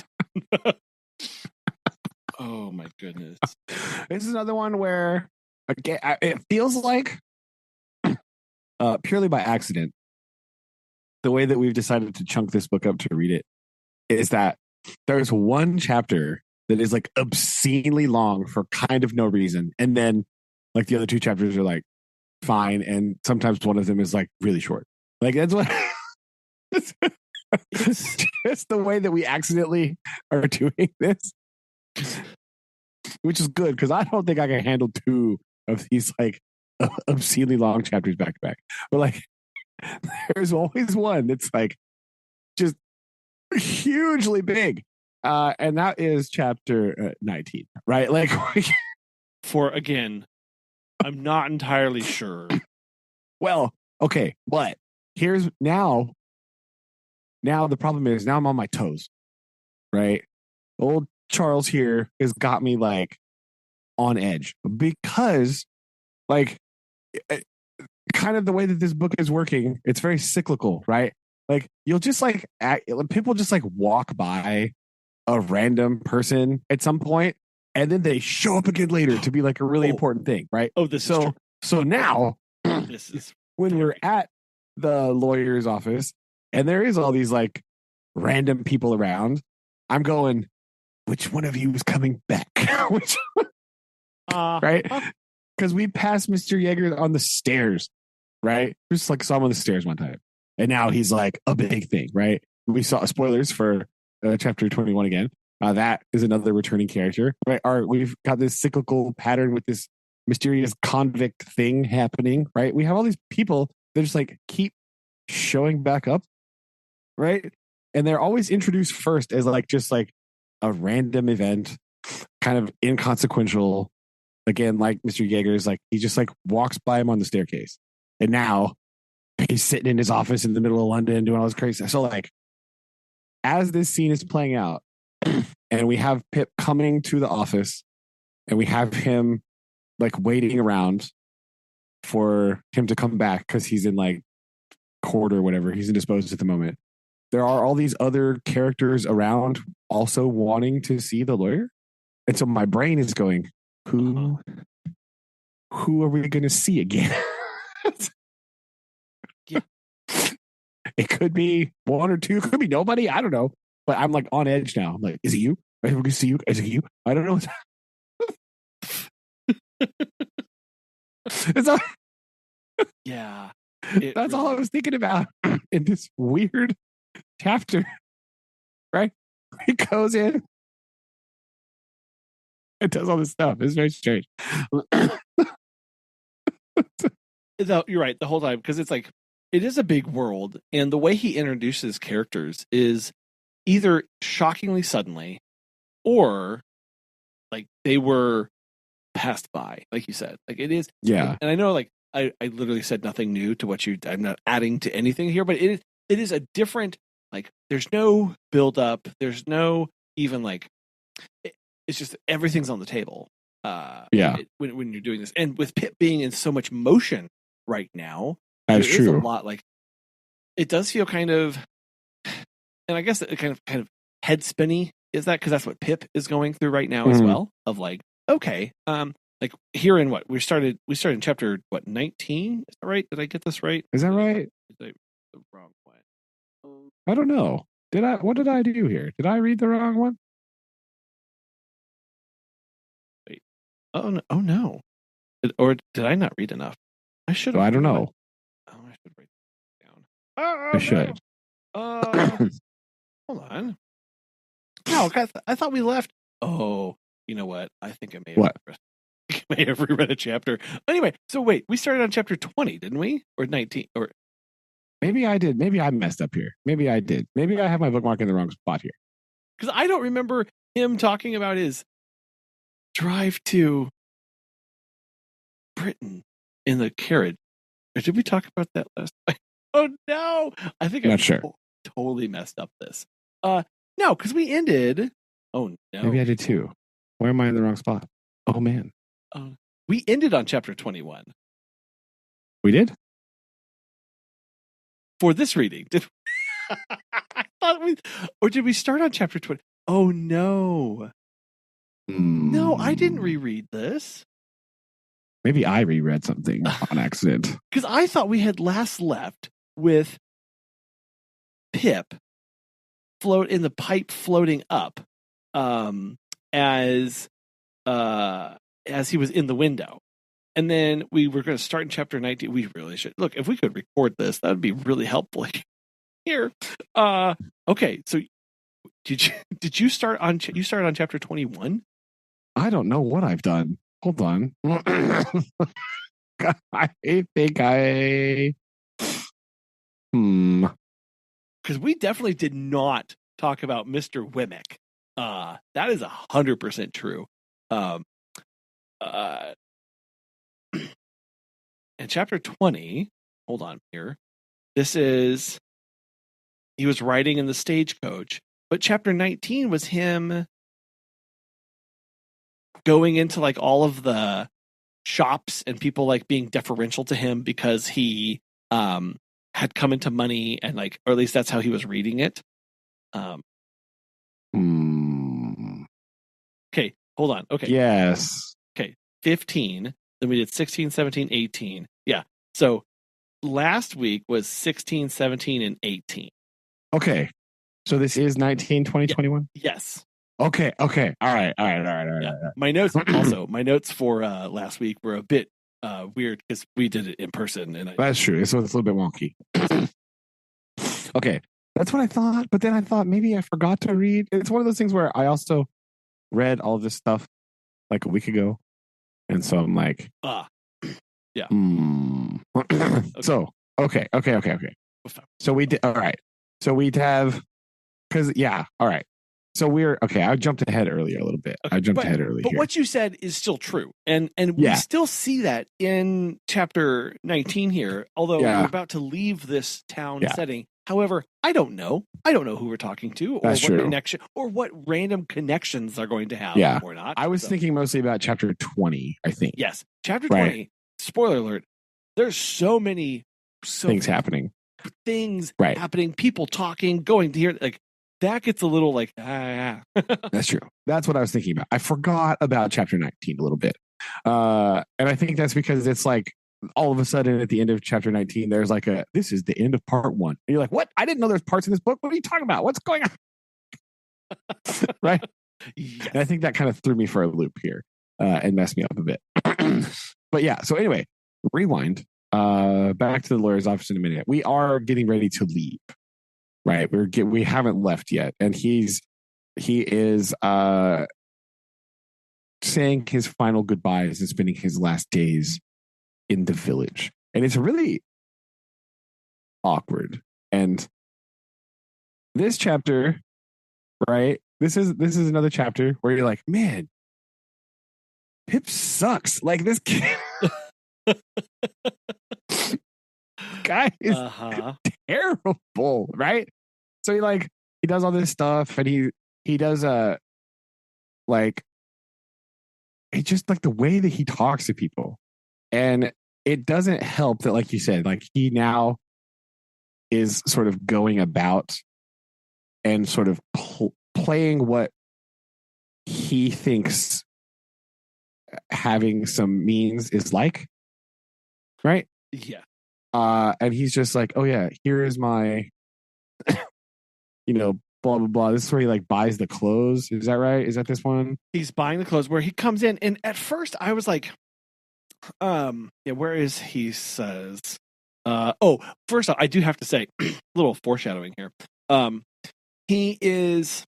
Oh my goodness. This is another one where again, it feels like purely by accident, the way that we've decided to chunk this book up to read it is that there's one chapter that is like obscenely long for kind of no reason. And then like the other 2 chapters are like fine. And sometimes one of them is like really short. Like that's what it's just the way that we accidentally are doing this, which is good because I don't think I can handle 2 of these like obscenely long chapters back to back. But like there's always one that's like just hugely big, and that is chapter 19, right? Like for again, I'm not entirely sure. Well, okay, but here's now the problem is now I'm on my toes, right? Old Charles here has got me like on edge because like kind of the way that this book is working, it's very cyclical, right? Like you'll just like people just like walk by a random person at some point, and then they show up again later to be like a really important thing, right? So now this is when we're at the lawyer's office and there is all these like random people around, I'm going, which one of you is coming back? Which right? Because we passed Mr. Yeager on the stairs, right? Just like saw him on the stairs one time. And now he's like a big thing, right? We saw spoilers for chapter 21 again. That is another returning character, right? We've got this cyclical pattern with this mysterious convict thing happening, right? We have all these people that just like keep showing back up, right? And they're always introduced first as like just like a random event, kind of inconsequential. Again, like Mr. Yeager's, like he just like walks by him on the staircase, and now he's sitting in his office in the middle of London doing all this crazy stuff. So like as this scene is playing out and we have Pip coming to the office and we have him like waiting around for him to come back because he's in like court or whatever. He's indisposed at the moment. There are all these other characters around also wanting to see the lawyer. And so my brain is going, who are we going to see again? Yeah. It could be one or two. It could be nobody. I don't know. But I'm like on edge now. I'm like, is it you? Are we going to see you? Is it you? I don't know. It's all, Yeah. that's all I was thinking about in this weird chapter. Right? He goes in and does all this stuff. It's very strange. You're right the whole time, because it's like, it is a big world, and the way he introduces characters is either shockingly suddenly, or like they were passed by, like you said. Like it is, yeah. And I know, like I literally said nothing new to what I'm not adding to anything here, but it is a different, like, there's no build up, there's no even like, it's just everything's on the table. When you're doing this, and with Pip being in so much motion right now, that's there true. is a lot, like, it does feel kind of, and I guess it kind of head spinny is that, because that's what Pip is going through right now as well, of like, okay, like here in we started in chapter 19, is that right? Did I get this right? Is that right? Is that the wrong one? I don't know. What did I do here? Did I read the wrong one? Wait. Oh no. Or did I not read enough? I should. I don't know. Oh, I should write it down. I should. Hold on. No, I thought we left. Oh, you know what? I think I may have reread a chapter. Anyway, so wait, we started on chapter 20, didn't we? Or 19? Or maybe I did. Maybe I messed up here. Maybe I did. Maybe I have my bookmark in the wrong spot here. Because I don't remember him talking about his drive to Britain in the carriage. Or did we talk about that last time? Oh no! I think I'm not totally messed up this. No, because we ended. Oh no! Maybe I did too. Where am I in the wrong spot? Oh man! We ended on chapter 21. We did? For this reading, did I thought or did we start on chapter 20? Oh no! No, I didn't reread this. Maybe I reread something on accident. Because I thought we had last left with Pip in the pipe floating up, as he was in the window. And then we were going to start in chapter 19. We really should. Look, if we could record this, that would be really helpful here. Okay, so did you start on chapter 21? I don't know what I've done. Hold on. I think because we definitely did not talk about Mr. Wemmick. That is 100% true. And chapter 20, hold on here. This is, he was riding in the stagecoach, but chapter 19 was him going into like all of the shops and people like being deferential to him because he had come into money, and like, or at least that's how he was reading it. Okay, hold on. Okay. Yes. Okay, 15. Then we did 16, 17, 18. Yeah. So last week was 16, 17, and 18. Okay. So this is 19, 20, 21? Yes. Okay. All right. Yeah. My notes for last week were a bit weird because we did it in person. And that's true. So it's a little bit wonky. Okay. That's what I thought. But then I thought maybe I forgot to read. It's one of those things where I also read all this stuff like a week ago. And so I'm like, yeah. Okay. So, okay. So we did, all right. So we'd have, because, yeah, all right. So we're, okay, I jumped ahead earlier a little bit. Okay, But here. What you said is still true. And we still see that in chapter 19 here, although we're about to leave this town setting. However, I don't know who we're talking to, or connection, or what random connections are going to have or not. I was thinking mostly about chapter 20, I think. Yes. Chapter 20, spoiler alert, there's so many things happening. things happening, people talking, going to hear, like, that gets a little like, That's true. That's what I was thinking about. I forgot about chapter 19 a little bit. And I think that's because it's like all of a sudden at the end of chapter 19, there's like this is the end of part 1. And you're like, what? I didn't know there's parts in this book. What are you talking about? What's going on? Right? Yes. And I think that kind of threw me for a loop here and messed me up a bit. But yeah, so anyway, rewind. Back to the lawyer's office in a minute. We are getting ready to leave. Right. We haven't left yet. And he is saying his final goodbyes and spending his last days in the village. And it's really awkward. And this chapter, right? This is another chapter where you're like, man, Pip sucks. Like this kid. Guy is terrible, right? So he does all this stuff, and he does like it's just like the way that he talks to people, and it doesn't help that, like you said, like he now is sort of going about and sort of playing what he thinks having some means is like, right? Yeah. And he's just like, oh yeah, here is my, blah blah blah. This is where he like buys the clothes. Is that right? Is that this one? He's buying the clothes where he comes in, and at first I was like, where is he says? First off, I do have to say, a little foreshadowing here. He is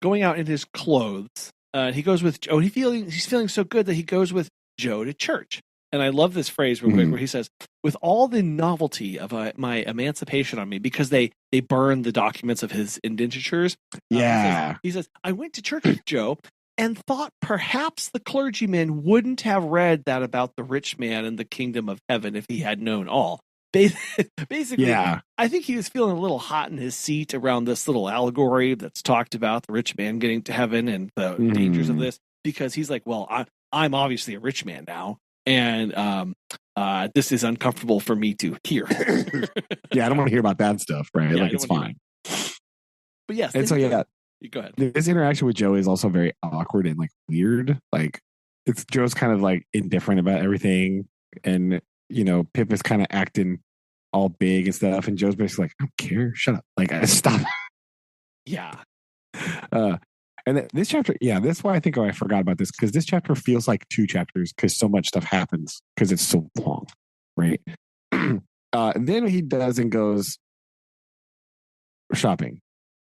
going out in his clothes. He goes with Joe. He's feeling so good that he goes with Joe to church. And I love this phrase real quick where he says, with all the novelty of my emancipation on me, because they burn the documents of his indentures. He says, I went to church with Joe and thought perhaps the clergyman wouldn't have read that about the rich man and the kingdom of heaven if he had known all. Basically, I think he was feeling a little hot in his seat around this little allegory that's talked about the rich man getting to heaven and the dangers of this, because he's like, well, I'm obviously a rich man now. And this is uncomfortable for me to hear. Yeah, I don't want to hear about that stuff, right? Yeah, like it's fine. But yes, and so go ahead. This interaction with Joe is also very awkward and like weird. Like Joe's kind of like indifferent about everything, and Pip is kind of acting all big and stuff, and Joe's basically like, I don't care, shut up, like stop. Yeah. And this chapter, that's why I think I forgot about this, because this chapter feels like 2 chapters because so much stuff happens because it's so long, right? Then he does and goes shopping,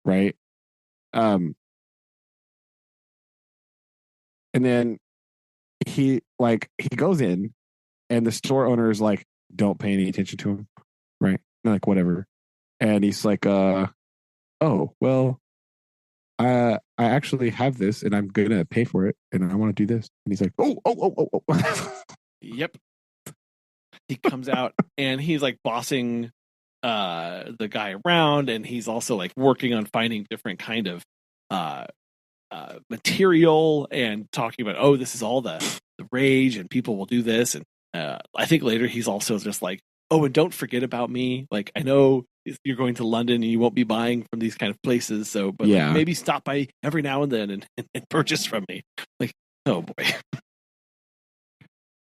right? And then he goes in, and the store owner is like, don't pay any attention to him, right? Like whatever. And he's like, oh, well, I actually have this and I'm gonna pay for it and I want to do this. And he's like, oh. Yep. He comes out and he's like bossing the guy around, and he's also like working on finding different kind of material and talking about, oh, this is all the rage and people will do this. And I think later he's also just like, oh, and don't forget about me. Like, I know you're going to London and you won't be buying from these kind of places. So, but like, maybe stop by every now and then and purchase from me. Like, oh boy.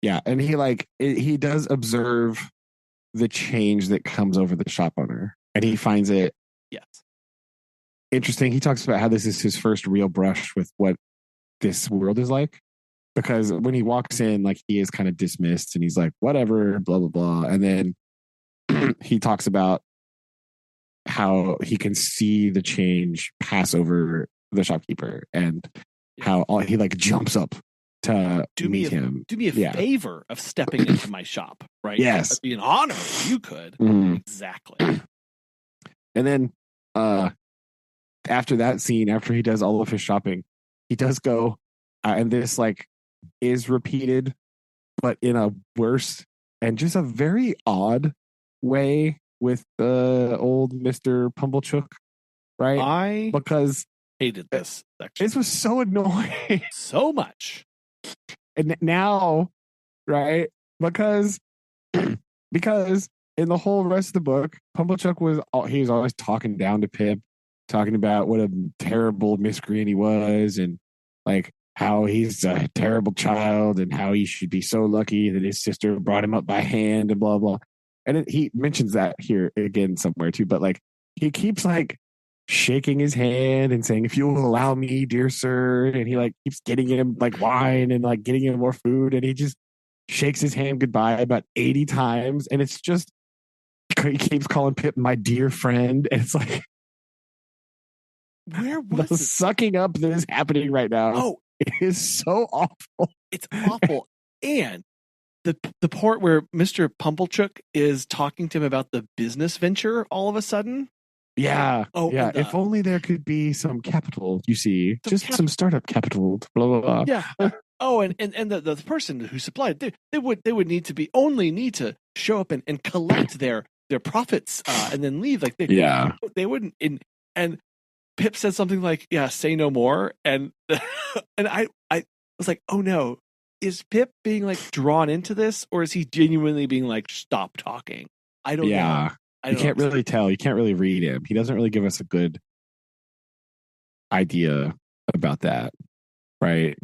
Yeah. And he does observe the change that comes over the shop owner, and he finds it interesting. He talks about how this is his first real brush with what this world is like, because when he walks in, like, he is kind of dismissed and he's like, whatever, blah, blah, blah. And then he talks about how he can see the change pass over the shopkeeper, and how he like jumps up to meet him. Do me a favor of stepping into my shop, right? Yes. It'd be an honor if you could. Exactly. And then after that scene, after he does all of his shopping, he does go, and this like is repeated, but in a worse and just a very odd way with old Mr. Pumblechook, right? Because hated this section. This was so annoying. So much. And now, right? Because in the whole rest of the book, Pumblechook he was always talking down to Pip, talking about what a terrible miscreant he was, and like how he's a terrible child, and how he should be so lucky that his sister brought him up by hand, and blah blah. And he mentions that here again somewhere too, but like he keeps like shaking his hand and saying, "If you will allow me, dear sir," and he like keeps getting him like wine and like getting him more food, and he just shakes his hand goodbye about 80 times, and it's just he keeps calling Pip my dear friend, and it's like where was the it? sucking up that is happening right now. Oh, it is so awful. It's awful. And the part where Mr. Pumblechook is talking to him about the business venture all of a sudden. Yeah. Oh, yeah. If only there could be some capital, you see, some startup capital, blah, blah, blah. Yeah. Oh, and the person who supplied they would need to show up and collect their profits and then leave. Like they wouldn't. And Pip said something like, "Yeah, say no more." And and I was like, "Oh no, is Pip being like drawn into this, or is he genuinely being like, stop talking?" I don't know. You can't really tell. You can't really read him. He doesn't really give us a good idea about that, right?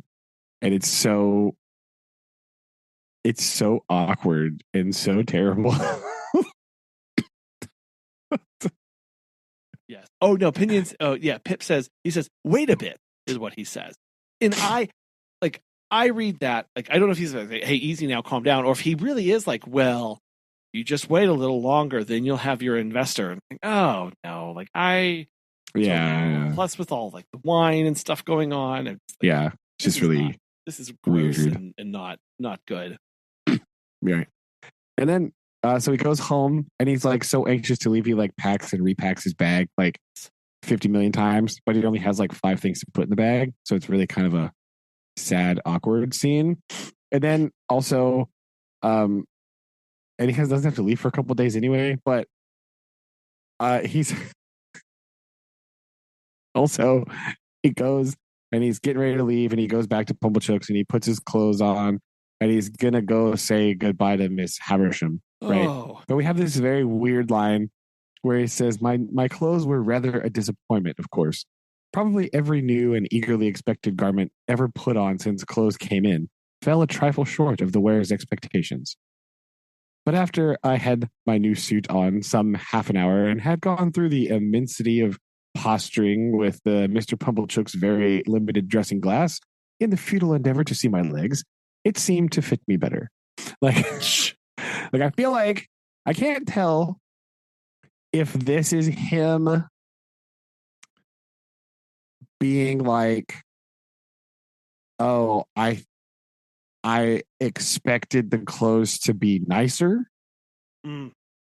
And it's so awkward and so terrible. Yes. Oh no, opinions. Oh yeah. Pip says, "Wait a bit," is what he says, and I read that like I don't know if he's like, "Hey, easy now, calm down," or if he really is like, "Well, you just wait a little longer, then you'll have your investor." Like, oh no, like plus with all like the wine and stuff going on, it's like, it's just really this is gross weird. And not good. Right. And then so he goes home and he's like so anxious to leave. He like packs and repacks his bag like 50 million times, but he only has like 5 things to put in the bag. So it's really kind of a sad, awkward scene. And then also, and he doesn't have to leave for a couple of days anyway, but he's also, he goes and he's getting ready to leave and he goes back to Pumblechook's and he puts his clothes on and he's going to go say goodbye to Miss Haversham. Right. Oh. But we have this very weird line where he says, my clothes were rather a disappointment, of course. Probably every new and eagerly expected garment ever put on since clothes came in fell a trifle short of the wearer's expectations. But after I had my new suit on some half an hour and had gone through the immensity of posturing with Mr. Pumblechook's very limited dressing glass in the futile endeavor to see my legs, it seemed to fit me better. Like I feel like I can't tell if this is him being like, oh, I expected the clothes to be nicer,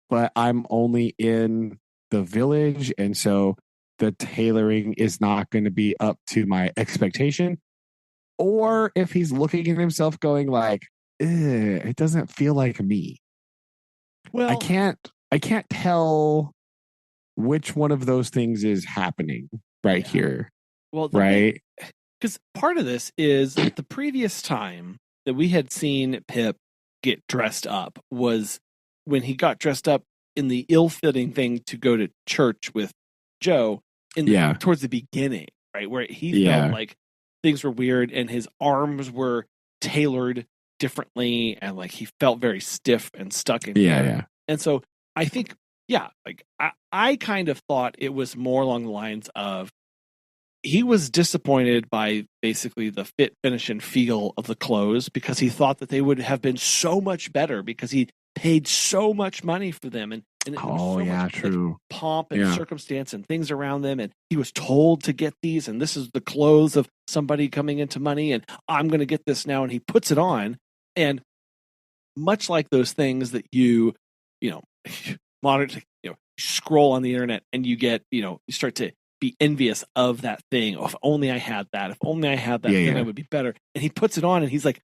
but I'm only in the village, and so the tailoring is not going to be up to my expectation. Or if he's looking at himself going like, it doesn't feel like me. Well, I can't tell which one of those things is happening here. Well, right? Because part of this is the previous time that we had seen Pip get dressed up was when he got dressed up in the ill-fitting thing to go to church with Joe towards the beginning, right? Where he felt like things were weird and his arms were tailored differently and like he felt very stiff and stuck in there. And so I think, like I kind of thought it was more along the lines of he was disappointed by basically the fit, finish, and feel of the clothes because he thought that they would have been so much better because he paid so much money for them and much, true. Like, pomp and circumstance and things around them, and he was told to get these, and this is the clothes of somebody coming into money, and I'm going to get this now, and he puts it on, and much like those things that you monitor, scroll on the internet, and you get, you start to be envious of that thing. Oh, if only I had that. If only I had that, then I would be better. And he puts it on, and he's like,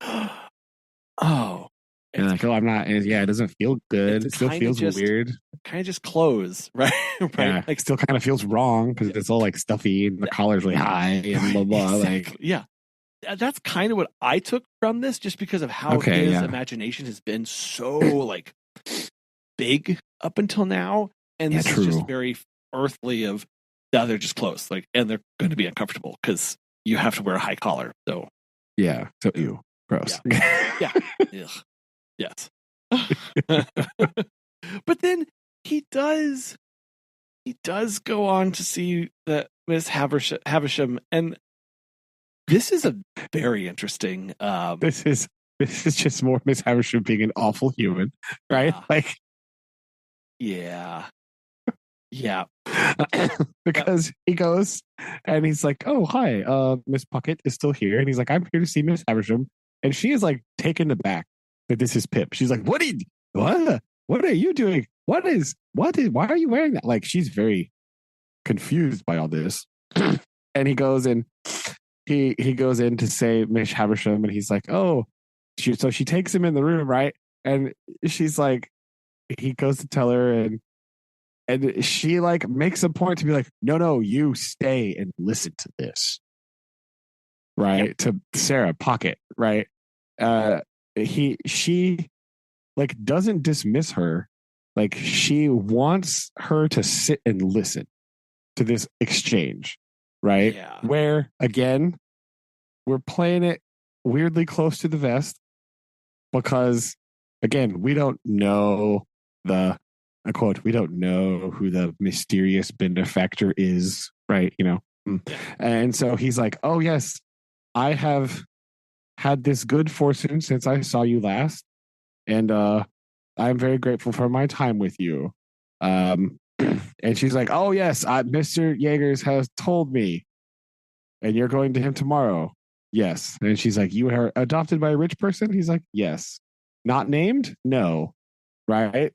oh. And like, I'm not. It doesn't feel good. It still feels weird. Kind of just clothes, right? right. Yeah, like, still kind of feels wrong because it's all like stuffy and the collar's really high and blah blah. Exactly. Like, that's kind of what I took from this, just because of how his imagination has been so like big up until now, and this is just very earthly. Of they're just close, like, and they're going to be uncomfortable because you have to wear a high collar. So so ew, gross. Yeah. Yes. But then he does go on to see that Miss Havisham, and this is a very interesting. This is just more Miss Havisham being an awful human, right? Yeah. Because he goes and he's like, "Oh, hi, Miss Puckett is still here," and he's like, "I'm here to see Miss Havisham," and she is like taken aback that this is Pip. She's like, "What are you doing? Why are you wearing that?" Like, she's very confused by all this. And he goes in to say Miss Havisham, and he's like, "Oh," so she takes him in the room, right? And she's like, he goes to tell her, and she like makes a point to be like, no, you stay and listen to this, right? Yep. To Sarah Pocket, right? She like doesn't dismiss her, like she wants her to sit and listen to this exchange, right? Yeah. Where again, we're playing it weirdly close to the vest because again, we don't know I quote, "We don't know who the mysterious benefactor is," right? And so he's like, "Oh yes, I have had this good fortune since I saw you last, and I'm very grateful for my time with you." And she's like, "Oh yes, Mr. Jaegers has told me, and you're going to him tomorrow." Yes, and she's like, "You are adopted by a rich person?" He's like, "Yes." Not named? No. Right?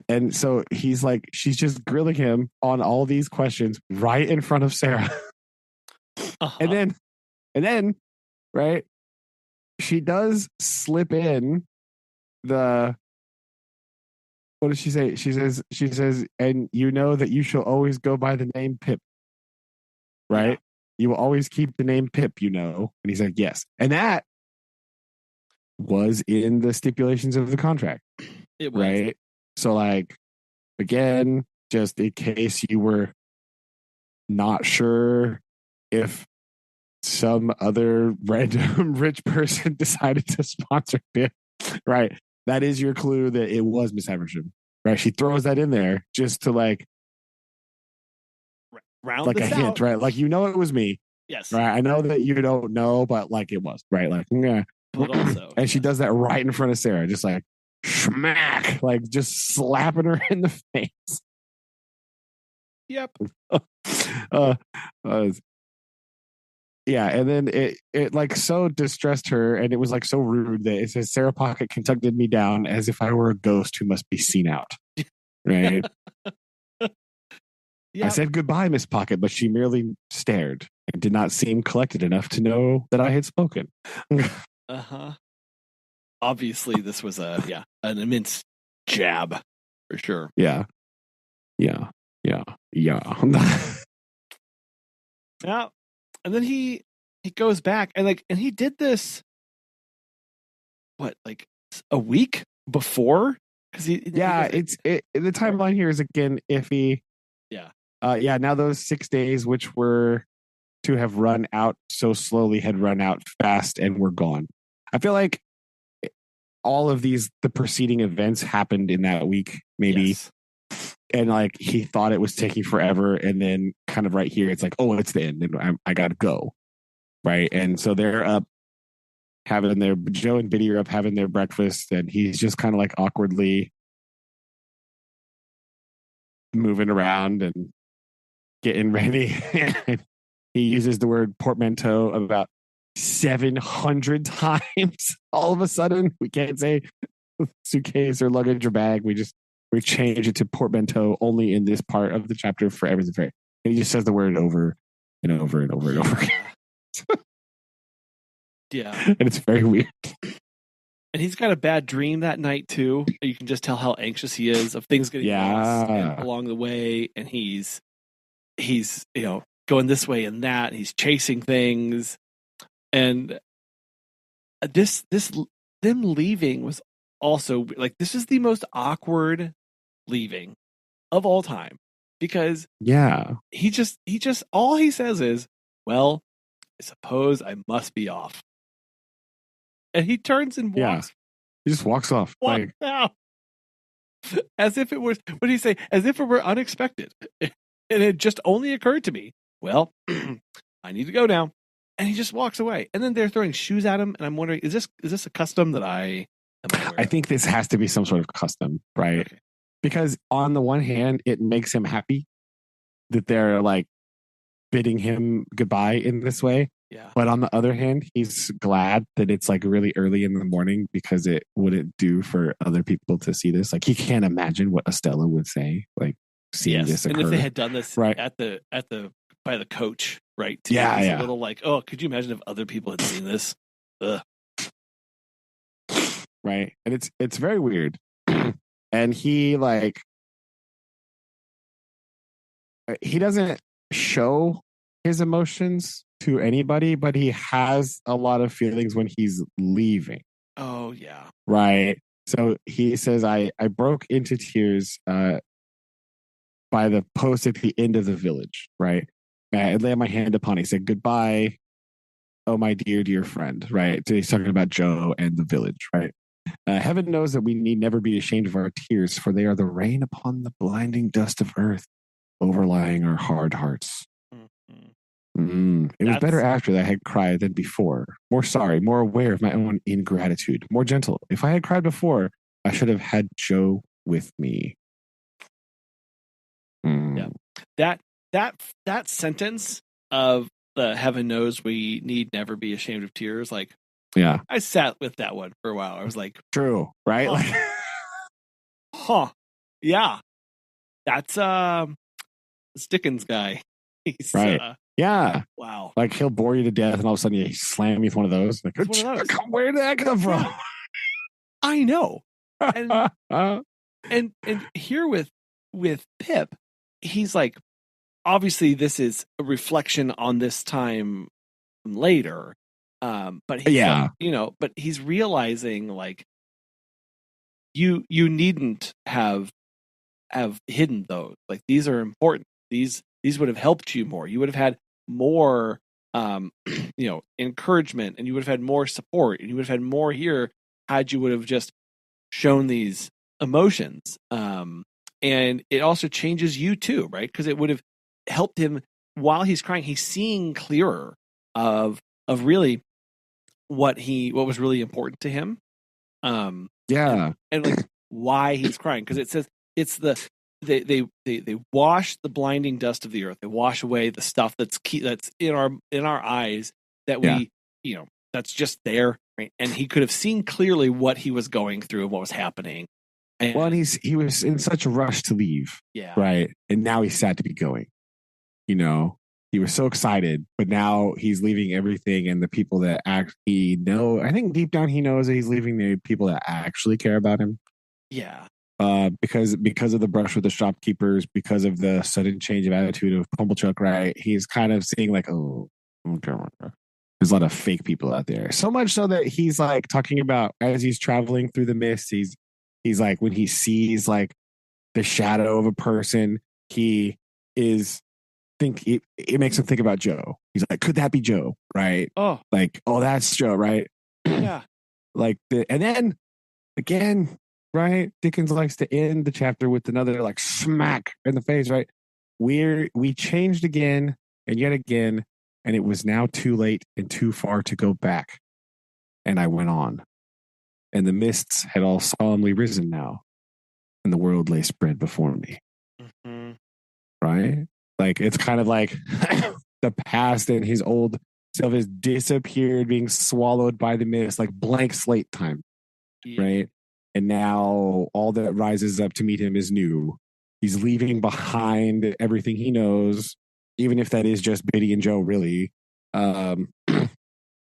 And so he's like, she's just grilling him on all these questions right in front of Sarah. And then, right, she does slip in what does she say? She says, "And you know that you shall always go by the name Pip, right? Yeah. You will always keep the name Pip, And he's like, "Yes." And that was in the stipulations of the contract. It was. Right? So like, again, just in case you were not sure if some other random rich person decided to sponsor Pip, right? That is your clue that it was Miss Havisham, right? She throws that in there just to like round like a hint, out. Right? Like, it was me. Yes. Right. I know that you don't know, but like it was, right? Like, yeah. But also, and she does that right in front of Sarah, just like smack, like just slapping her in the face. Yep. Yeah, and then it like so distressed her, and it was like so rude that it says Sarah Pocket conducted me down as if I were a ghost who must be seen out. Right. I said goodbye, Miss Pocket, but she merely stared and did not seem collected enough to know that I had spoken. Obviously, this was an immense jab for sure. Yeah. Yeah. And then he goes back and he did this. What, like a week before? Because the timeline here is again iffy. Yeah. Now those 6 days, which were to have run out so slowly, had run out fast and were gone. I feel like all of the preceding events happened in that week, maybe. Yes. And like he thought it was taking forever, and then kind of right here, it's like, oh, it's the end, and I gotta go, right? And so they're up having Joe and Biddy are up having their breakfast, and he's just kind of like awkwardly moving around and getting ready. And he uses the word portmanteau about 700 times. All of a sudden, we can't say suitcase or luggage or bag. We change it to portmanteau only in this part of the chapter for everything. Right? And he just says the word over and over and over and over again. Yeah. And it's very weird. And he's got a bad dream that night too. You can just tell how anxious he is of things getting lost along the way. And he's going this way and that. And he's chasing things. And them leaving was also like this is the most awkward leaving of all time because he just all he says is, "Well, I suppose I must be off," and he turns and walks. He just walks off, Walks out as if it was. What did he say? As if it were unexpected, and it just only occurred to me. Well, I need to go now, and he just walks away. And then they're throwing shoes at him, and I'm wondering, is this a custom that I am aware I of? think this has to be some sort of custom, right? Okay. Because on the one hand, it makes him happy that they're like bidding him goodbye in this way. Yeah. But on the other hand, he's glad that it's like really early in the morning because it wouldn't do for other people to see this. Like he can't imagine what Estella would say, like seeing this occur. And if they had done this right at the by the coach, right? Too, yeah, a little like, oh, could you imagine if other people had seen this? Ugh. Right, and it's very weird. And he like he doesn't show his emotions to anybody, but he has a lot of feelings when he's leaving. Oh yeah. Right. So he says, I broke into tears by the post at the end of the village. Right. I laid my hand upon it. He said, "Goodbye, oh my dear, dear friend." Right. So he's talking about Joe and the village. Right. Heaven knows that we need never be ashamed of our tears, for they are the rain upon the blinding dust of earth, overlying our hard hearts. It was better after that I had cried than before. More sorry, more aware of my own ingratitude, more gentle. If I had cried before, I should have had Joe with me. Yeah. That sentence of the heaven knows we need never be ashamed of tears, like yeah. I sat with that one for a while. I was like, true, right? Huh. Like huh. Yeah. That's Dickens guy. He's right. Yeah. Wow. Like he'll bore you to death and all of a sudden you slam you with one of those. Like, one of those. Where did that come from? Yeah. I know. And here with Pip, he's like, obviously this is a reflection on this time later. But he's like, but he's realizing like you needn't have hidden those. Like these are important. These would have helped you more. You would have had more encouragement, and you would have had more support, and you would have had more here had you would have just shown these emotions. And it also changes you too, right? Because it would have helped him while he's crying. He's seeing clearer of really what was really important to him. And like why he's crying, because it says it's they wash the blinding dust of the earth. They wash away the stuff that's in our eyes that we that's just there, right? And he could have seen clearly what he was going through and what was happening. And he was in such a rush to leave, right? And now he's sad to be going. He was so excited, but now he's leaving everything and the people that actually know. I think deep down he knows that he's leaving the people that actually care about him. Yeah. Because of the brush with the shopkeepers, because of the sudden change of attitude of Pumblechuck, right? He's kind of seeing like, oh, okay. There's a lot of fake people out there. So much so that he's like talking about as he's traveling through the mist, he's like when he sees like the shadow of a person, it makes him think about Joe. He's like, could that be Joe? Right? Oh, like, oh, that's Joe, right? Yeah. And then again, right? Dickens likes to end the chapter with another like smack in the face, right? We changed again and yet again, and it was now too late and too far to go back. And I went on, and the mists had all solemnly risen now, and the world lay spread before me. Mm-hmm. Right? Like it's kind of like the past and his old self has disappeared, being swallowed by the mist, like blank slate time. Yeah. Right? And now all that rises up to meet him is new. He's leaving behind everything he knows, even if that is just Biddy and Joe, really.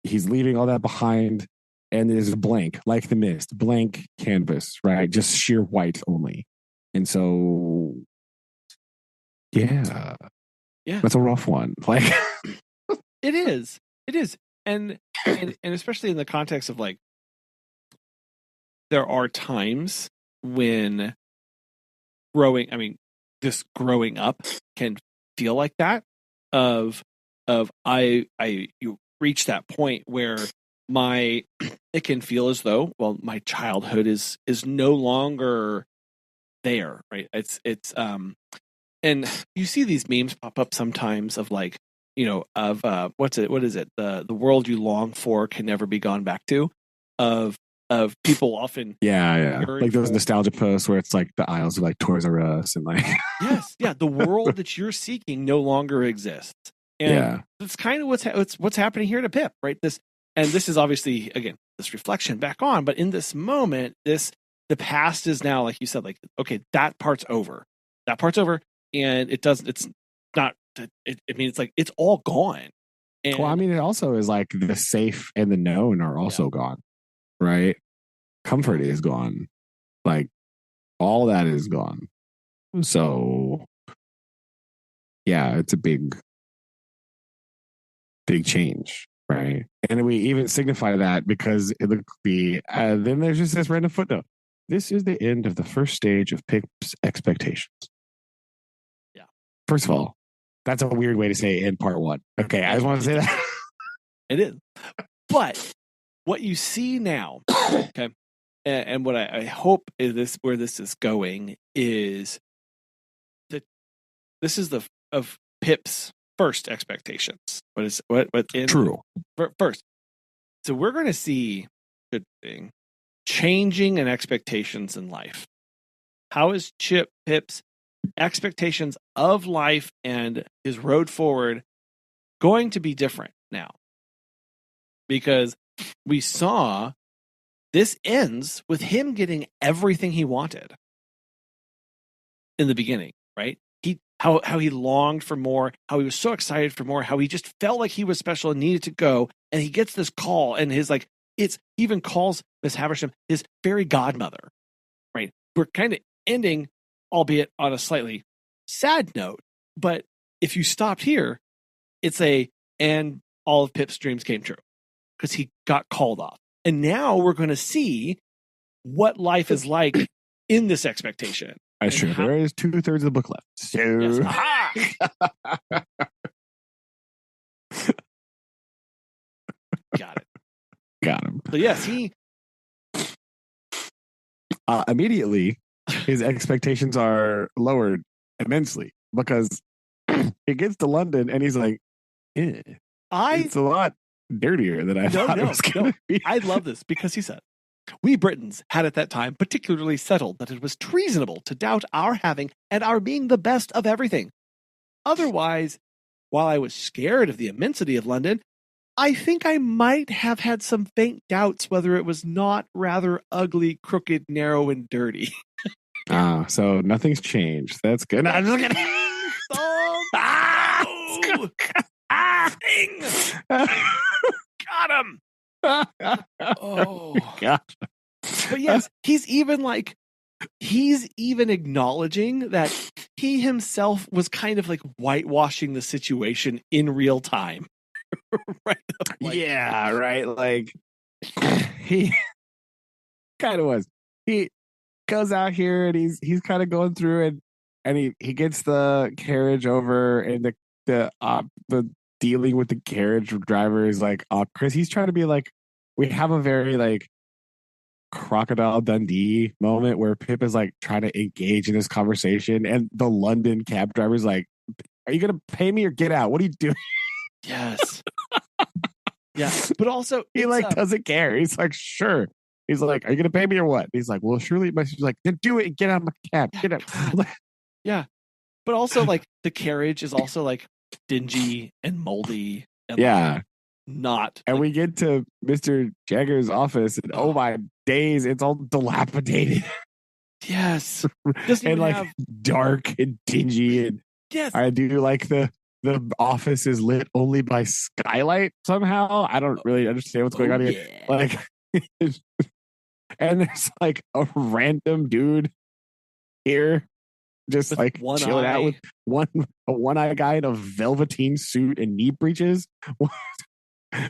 He's leaving all that behind, and there's a blank, like the mist, blank canvas, right? Just sheer white only. And so, yeah, that's a rough one. Like, it is, and especially in the context of like there are times when growing up can feel like that of you reach that point where it can feel as though, well, my childhood is no longer there, right? And you see these memes pop up sometimes of like, of what is it? The world you long for can never be gone back to, of people often yeah, like those nostalgia posts where it's like the aisles of like Toys R Us and like yes, yeah, the world that you're seeking no longer exists, and that's kind of what's happening here to Pip, right? This is obviously, again, this reflection back on, but in this moment, the past is now, like you said, like, okay, that part's over, and it's not. It's like it's all gone. And, well, I mean, it also is like the safe and the known are also gone, right? Comfort is gone. Like all that is gone. So yeah, it's a big change, right? And we even signify that because it would be then there's just this random footnote. This is the end of the first stage of Pip's expectations. Yeah. First of all, that's a weird way to say in part one. Okay, I just want to say that. It is. But what you see now, okay, and what I hope is where this is going is that this is of Pip's first expectations. What in true first. So we're going to see good thing changing in expectations in life. How is Pip's expectations of life and his road forward going to be different now? Because we saw this ends with him getting everything he wanted in the beginning, right? How he longed for more, how he was so excited for more, how he just felt like he was special and needed to go, and he gets this call, and he even calls Miss Havisham his fairy godmother, right? We're kind of ending, albeit on a slightly sad note, but if you stopped here, and all of Pip's dreams came true because he got called off. And now we're going to see what life is like in this expectation. That's true. There is 2/3 of the book left. So yes. Got him. So yes, he immediately his expectations are lowered immensely because he gets to London and he's like, it's a lot dirtier than I thought it was going to be. I love this because he said, we Britons had at that time particularly settled that it was treasonable to doubt our having and our being the best of everything. Otherwise, while I was scared of the immensity of London, I think I might have had some faint doubts whether it was not rather ugly, crooked, narrow, and dirty. So nothing's changed. That's good. I'm just kidding. Got him. Oh, God. But yes, he's even acknowledging that he himself was kind of like whitewashing the situation in real time. Right? Yeah, right. Like he kind of was. He goes out here and he's kind of going through and he gets the carriage over and the dealing with the carriage driver is like because he's trying to be like, we have a very like Crocodile Dundee moment where Pip is like trying to engage in this conversation and the London cab driver is like, are you gonna pay me or get out? What are you doing? Yes. Yeah, but also he doesn't care. He's like, sure. He's like, are you gonna pay me or what? He's like, well, surely. She's like, then do it and get out of my cab. Yeah, get out. Yeah, but also like the carriage is also like dingy and moldy. And, not. And we get to Mr. Jagger's office, and oh my days, it's all dilapidated. Yes, and like dark and dingy. And yes, I do like the office is lit only by skylight somehow. I don't really understand what's going on here. Yeah. Like, and there's like a random dude here, just with like chilling out with a one-eye guy in a velveteen suit and knee breeches.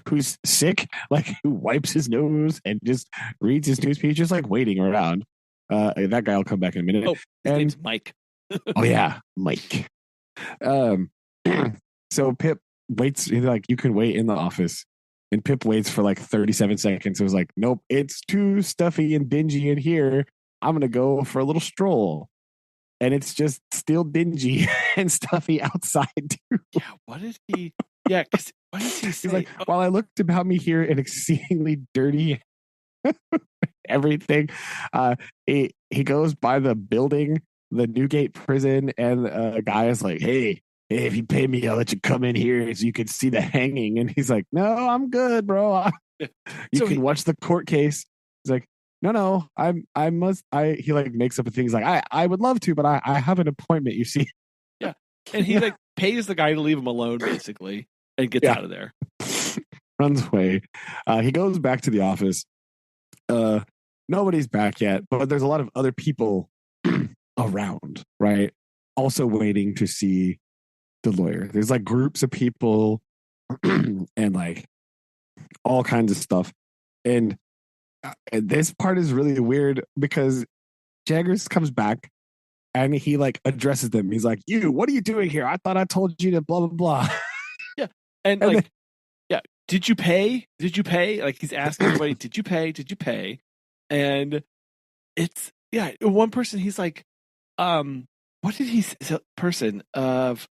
who's sick, like who wipes his nose and just reads his newspaper, just like waiting around. That guy will come back in a minute. Oh, his name's Mike. Oh yeah, Mike. Um, so Pip waits. He's like, you can wait in the office, and Pip waits for like 37 seconds. It was like, nope, it's too stuffy and dingy in here. I'm gonna go for a little stroll, and it's just still dingy and stuffy outside too. Yeah, what did he? Yeah, because what does he say? He's like, while I looked about me here and exceedingly dirty everything, he goes by the building, the Newgate prison, and a guy is like, hey, if you pay me, I'll let you come in here so you can see the hanging. And he's like, no, I'm good, bro. You can watch the court case. He's like, no, I must. He like makes up a thing. He's like, I would love to, but I have an appointment, you see. Yeah. And he like pays the guy to leave him alone, basically, and gets out of there. Runs away. He goes back to the office. Nobody's back yet, but there's a lot of other people around, right? Also waiting to see the lawyer. There's like groups of people and like all kinds of stuff. And this part is really weird because Jaggers comes back and he like addresses them. He's like, you, what are you doing here? I thought I told you to blah, blah, blah. Yeah. And like, then, yeah, did you pay? Did you pay? Like he's asking everybody, did you pay? Did you pay? And it's, yeah, one person, he's like, what did he say? Person of,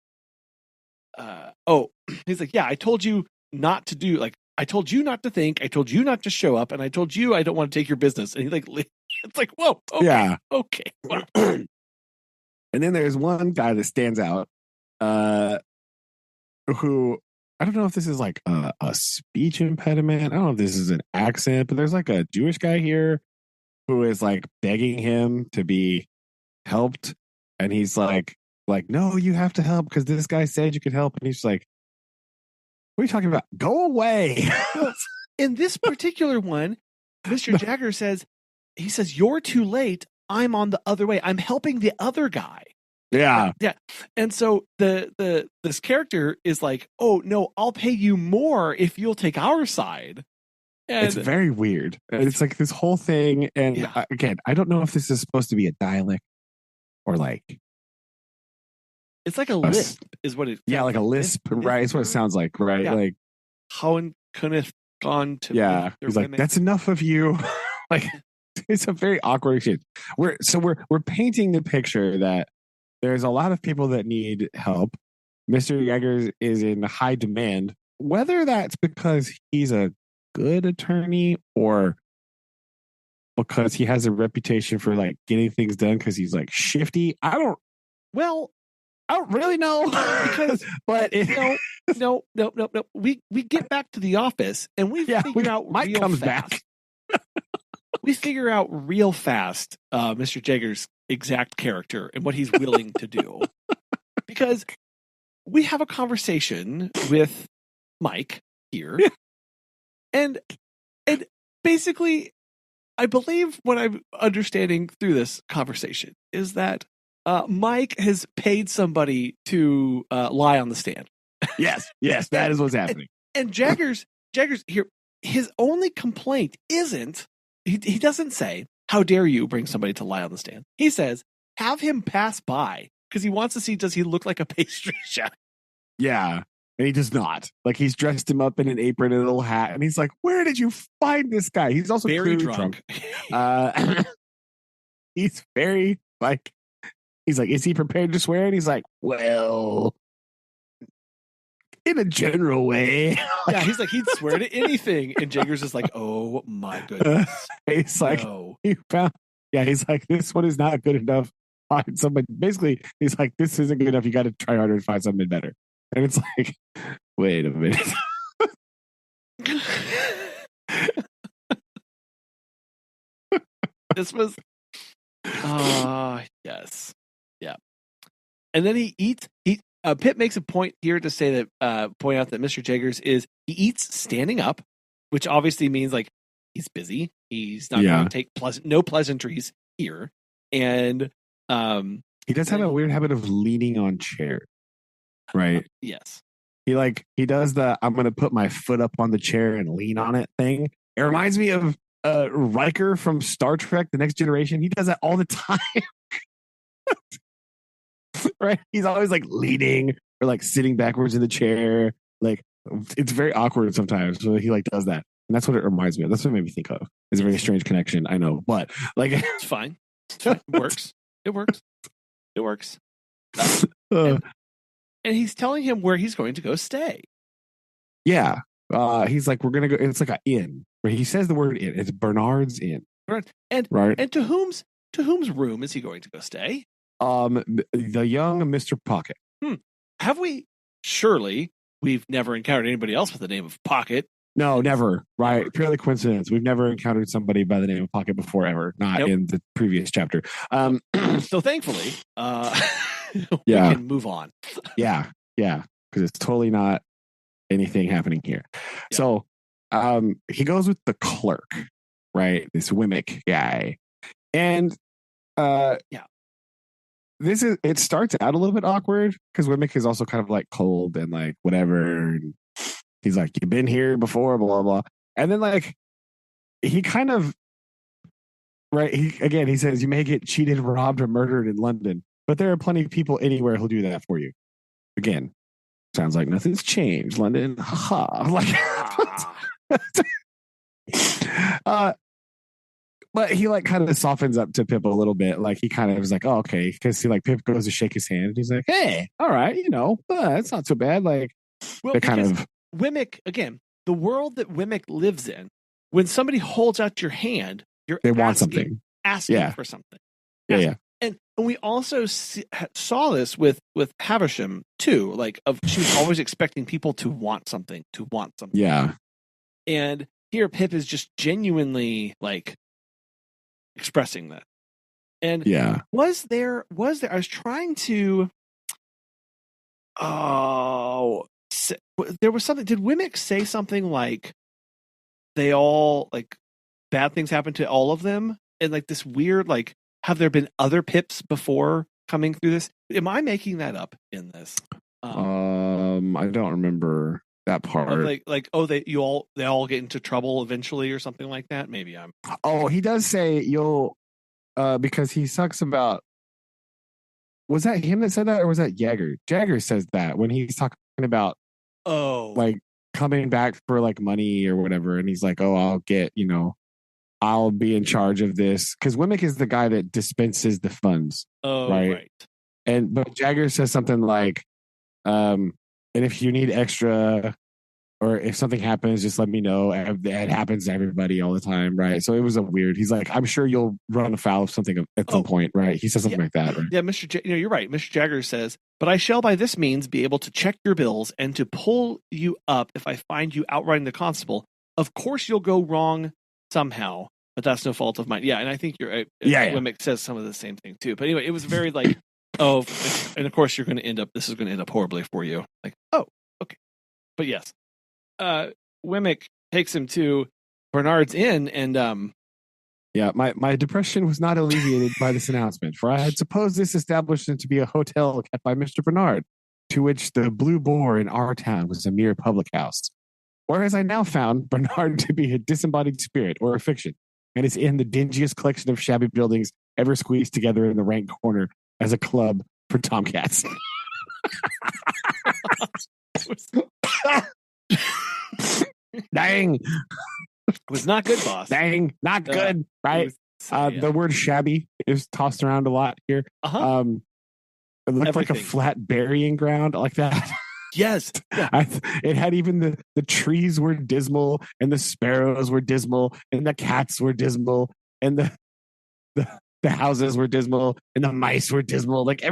he's like, yeah, I told you not to do, like, I told you not to think, I told you not to show up, and I told you I don't want to take your business. And he like, it's like, whoa, okay, yeah, okay. Wow. And then there's one guy that stands out, who I don't know if this is like a speech impediment. I don't know if this is an accent, but there's like a Jewish guy here who is like begging him to be helped, and he's like, no, you have to help because this guy said you could help, and he's like, what are you talking about? Go away. In this particular one, Mr. Jagger says, you're too late. I'm on the other way. I'm helping the other guy. Yeah. Yeah. And so this character is like, oh no, I'll pay you more if you'll take our side. And it's very weird. It's like this whole thing. And again, I don't know if this is supposed to be a dialect or like, it's like a lisp is what it. Yeah, like a lisp, right? It's what it sounds like, right? Yeah. Like how couldn't gone to. Yeah, he's like, that's enough of you. Like, it's a very awkward exchange. We're painting the picture that there's a lot of people that need help. Mr. Yeager is in high demand. Whether that's because he's a good attorney or because he has a reputation for like getting things done because he's like shifty, I don't really know. Because but no. We get back to the office and we figure out Mike real comes fast. back. We figure out real fast Mr. Jagger's exact character and what he's willing to do. Because we have a conversation with Mike here. And basically, I believe what I'm understanding through this conversation is that Mike has paid somebody to lie on the stand. Yes, that is what's happening. And Jagger's here, his only complaint isn't, he doesn't say, how dare you bring somebody to lie on the stand? He says, have him pass by because he wants to see, does he look like a pastry chef? Yeah. And he does not. Like, he's dressed him up in an apron and a little hat. And he's like, where did you find this guy? He's also very drunk. He's very, like, he's like, is he prepared to swear? And he's like, well, in a general way. Yeah, he's like, he'd swear to anything. And Jaggers is like, oh my goodness. He's like, no. He's like, this one is not good enough. Find somebody. Basically, he's like, this isn't good enough. You got to try harder and find something better. And it's like, wait a minute. This was, yes. Yeah. And then he eats, Pitt makes a point here to say that, point out that Mr. Jaggers he eats standing up, which obviously means like he's busy. He's not going to take no pleasantries here. And, he does have a weird habit of leaning on chairs. Right. Yes. he does the I'm gonna put my foot up on the chair and lean on it thing. It reminds me of Riker from Star Trek: The Next Generation. He does that all the time, right? He's always like leaning or like sitting backwards in the chair. Like it's very awkward sometimes. So he like does that, and that's what it reminds me of. That's what it made me think of. It's a very strange connection, I know, but like it's fine. It's fine. It works. It works. It works. And he's telling him where he's going to go stay. Yeah. He's like, we're gonna go. It's like an inn. Where he says the word inn. It's Bernard's Inn. And right. And to whom's room is he going to go stay? The young Mr. Pocket. Have we? Surely we've never encountered anybody else with the name of Pocket. No, never. Right. Never. Purely coincidence. We've never encountered somebody by the name of Pocket before, ever. Not in the previous chapter. So thankfully, we can move on. Yeah. Because it's totally not anything happening here. Yeah. So he goes with the clerk, right? This Wemmick guy. And it starts out a little bit awkward because Wemmick is also kind of like cold and like whatever. And he's like, you've been here before, blah, blah, blah. And then like he kind of, right. He says, you may get cheated, robbed, or murdered in London, but there are plenty of people anywhere who'll do that for you. Again, sounds like nothing's changed. London, haha. Like, but he like kind of softens up to Pip a little bit. Like he kind of is like, oh, okay. Because he like Pip goes to shake his hand and he's like, hey, all right, it's not so bad. Like, well, kind of Wemmick, again, the world that Wemmick lives in, when somebody holds out your hand, they want something. Asking for something. Yeah. And we also saw this with Havisham too. Like, she was always expecting people to want something. Yeah. And here Pip is just genuinely like expressing that. And was there I was trying to there was something. Did Wemmick say something like they all like bad things happen to all of them? And like this weird, like, have there been other Pips before coming through this? Am I making that up in this? I don't remember that part. They all get into trouble eventually or something like that. Maybe I'm. Oh, he does say you'll, because he sucks about. Was that him that said that, or was that Jagger? Jagger says that when he's talking about, like coming back for like money or whatever, and he's like, oh, I'll be in charge of this, because Wemmick is the guy that dispenses the funds. Oh, right. But Jagger says something like, and if you need extra, or if something happens, just let me know. It happens to everybody all the time, right? So it was a weird. He's like, I'm sure you'll run afoul of something at some point, right? He says something like that, right? Yeah, you're right. Mr. Jagger says, but I shall by this means be able to check your bills and to pull you up if I find you outriding the constable. Of course, you'll go wrong somehow, but that's no fault of mine. Yeah, and I think you're right. Wemmick says some of the same thing too. But anyway, it was very like, and of course this is going to end up horribly for you. Like, oh, okay. But yes. Wemmick takes him to Bernard's Inn, and my depression was not alleviated by this announcement, for I had supposed this establishment to be a hotel kept by Mr. Bernard, to which the Blue Boar in our town was a mere public house. Whereas I now found Bernard to be a disembodied spirit or a fiction, and is in the dingiest collection of shabby buildings ever squeezed together in the rank corner as a club for tomcats. Dang. It was not good, boss. Dang, not good, right? The word shabby is tossed around a lot here. It looked like a flat burying ground like that. Yes. Yeah. It had even the trees were dismal, and the sparrows were dismal, and the cats were dismal, and the houses were dismal, and the mice were dismal. Like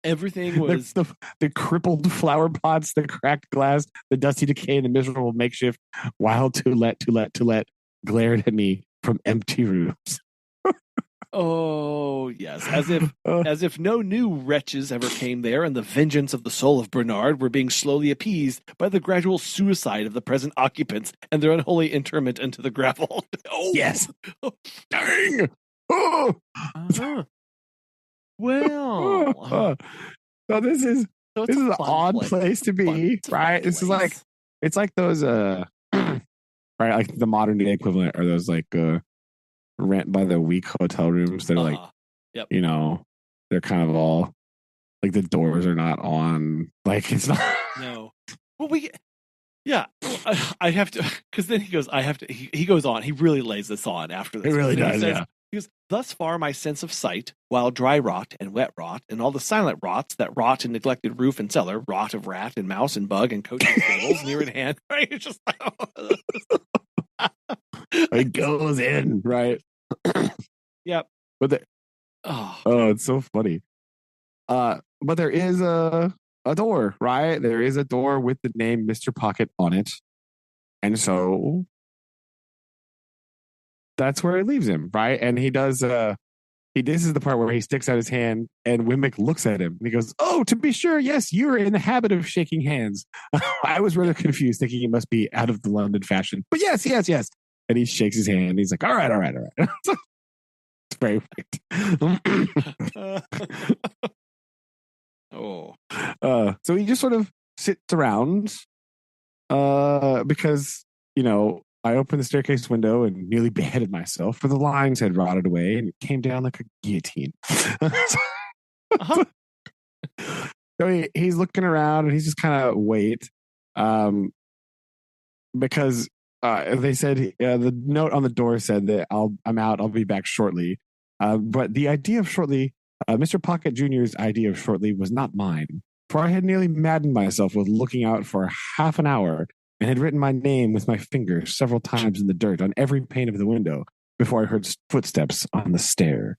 everything was the crippled flower pots, the cracked glass, the dusty decay, and the miserable makeshift. While to let glared at me from empty rooms. Oh yes, as if no new wretches ever came there, and the vengeance of the soul of Bernard were being slowly appeased by the gradual suicide of the present occupants and their unholy interment into the gravel. Yes. Dang. Oh. Well, so this is So this is an odd place to be, right? This is like, it's like those, right, like the modern day equivalent are those like rent by the week hotel rooms that are like, yep. you know, they're kind of all like the doors are not on, like it's not. No. Well, yeah, I have to, because then he goes, I have to, he goes on, he really lays this on after this. It really does, yeah. He goes, thus far my sense of sight, while dry rot and wet rot, and all the silent rots that rot in neglected roof and cellar, rot of rat and mouse and bug and coach and stables near at hand, right? It's just like, it goes in, right? Yep. But oh, it's so funny. But there is a door, right? There is a door with the name Mr. Pocket on it. And so that's where he leaves him, right? And he does this is the part where he sticks out his hand and Wimmick looks at him and he goes, "Oh, to be sure, yes, you're in the habit of shaking hands." I was rather confused, thinking he must be out of the London fashion. But yes. And he shakes his hand. He's like, all right. It's very so he just sort of sits around because, you know, I opened the staircase window and nearly beheaded myself, for the lines had rotted away and it came down like a guillotine. So he's looking around and he's just kind of wait because they said the note on the door said that I'm out, I'll be back shortly. But the idea of shortly, Mr. Pocket Jr.'s idea of shortly was not mine, for I had nearly maddened myself with looking out for half an hour and had written my name with my finger several times in the dirt on every pane of the window before I heard footsteps on the stair.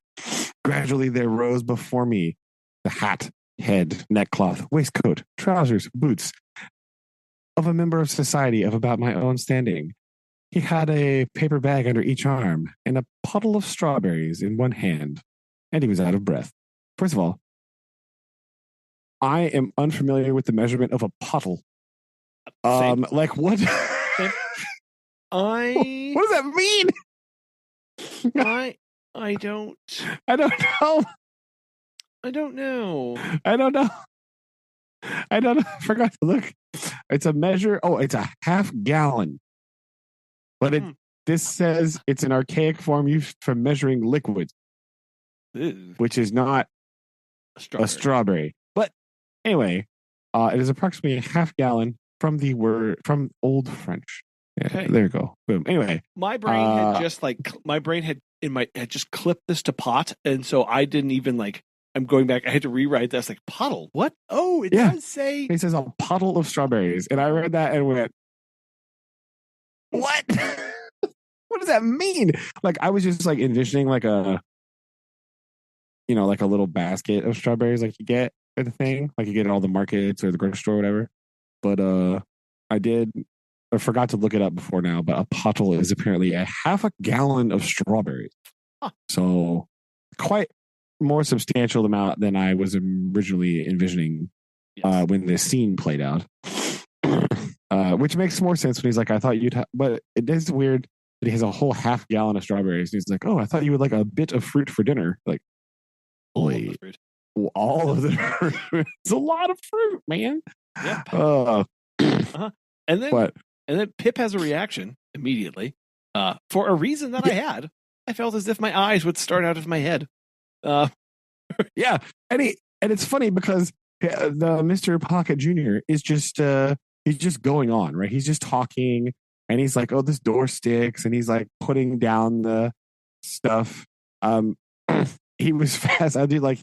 Gradually there rose before me the hat, head, neckcloth, waistcoat, trousers, boots of a member of society of about my own standing. He had a paper bag under each arm and a pottle of strawberries in one hand, and he was out of breath. First of all, I am unfamiliar with the measurement of a pottle. Like what? What does that mean? I don't know. I forgot to look. It's a measure. Oh, it's a half gallon. But this says it's an archaic form used for measuring liquids, which is not a strawberry. But anyway, it is approximately a half gallon from Old French. Yeah, okay. There you go. Boom. Anyway, my brain had just clipped this to pot, and so I didn't even like. I'm going back. I had to rewrite this. Like pottle. What? Oh, it does say. It says a pottle of strawberries, and I read that and went, "What? What does that mean?" Like I was just like envisioning like a, you know, like a little basket of strawberries like you get at the thing, like you get at all the markets or the grocery store or whatever. But I forgot to look it up before now, but a pottle is apparently a half a gallon of strawberries. Huh. So quite more substantial amount than I was originally envisioning when this scene played out. Which makes more sense when he's like, I thought you'd but it is weird that he has a whole half gallon of strawberries. And he's like, oh, I thought you would like a bit of fruit for dinner. Like, wait, all of the fruit. It's a lot of fruit, man. Yep. And then Pip has a reaction immediately. For a reason that I had, I felt as if my eyes would start out of my head. Yeah, and it's funny because the Mr. Pocket Jr. is just he's just going on, right? He's just talking, and he's like, "Oh, this door sticks," and he's like putting down the stuff. He was fast.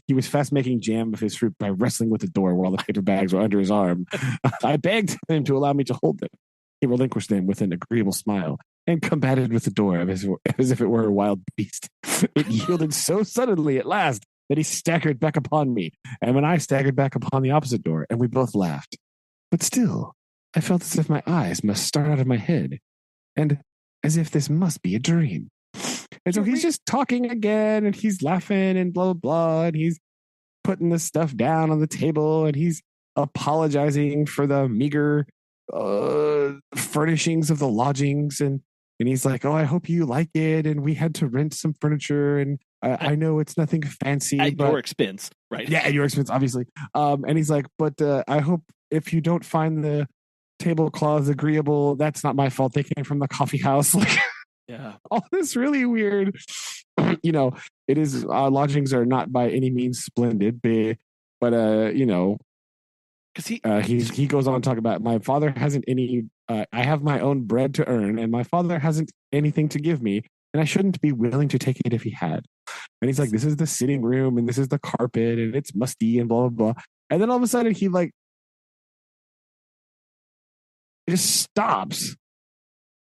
He was fast making jam of his fruit by wrestling with the door while the paper bags were under his arm. I begged him to allow me to hold them. He relinquished them with an agreeable smile and combated with the door as if it were a wild beast. It yielded so suddenly at last that he staggered back upon me, and when I staggered back upon the opposite door, and we both laughed. But still, I felt as if my eyes must start out of my head, and as if this must be a dream. And so he's just talking again, and he's laughing and blah, blah, blah, and he's putting the stuff down on the table, and he's apologizing for the meager furnishings of the lodgings, and he's like, oh, I hope you like it, and we had to rent some furniture, and I know it's nothing fancy, at but your expense, right? yeah, at your expense, obviously. And he's like, but I hope if you don't find the tablecloths agreeable, that's not my fault. They came from the coffee house. Like, Yeah. all this really weird. You know, it is lodgings are not by any means splendid, but you know, Because he goes on to talk about my father hasn't any. I have my own bread to earn, and my father hasn't anything to give me, and I shouldn't be willing to take it if he had. And he's like, "This is the sitting room, and this is the carpet, and it's musty, and blah blah blah." And then all of a sudden, he like just stops,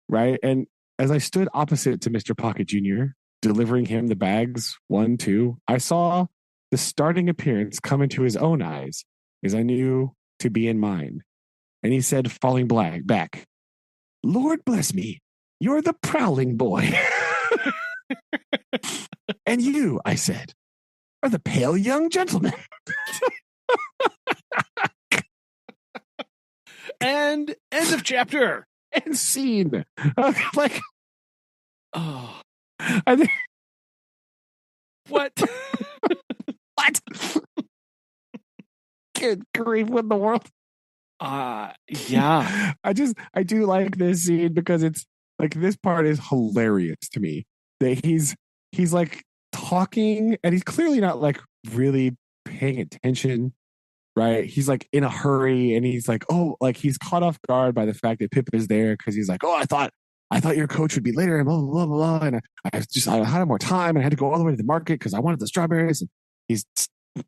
right? And as I stood opposite to Mr. Pocket Jr., delivering him the bags, 1, 2, I saw the starting appearance come into his own eyes, as I knew to be in mine. And he said, falling back, Lord bless me, you're the prowling boy. And you, I said, are the pale young gentleman. And end of chapter. And scene. Like, oh, I think. What? What? Good grief, what in the world? Yeah. I do like this scene because it's like this part is hilarious to me. That he's like talking and he's clearly not like really paying attention, right? He's like in a hurry and he's like, oh, like he's caught off guard by the fact that Pip is there because he's like, oh, I thought your coach would be later and blah blah blah blah. And I had more time and I had to go all the way to the market because I wanted the strawberries. And he's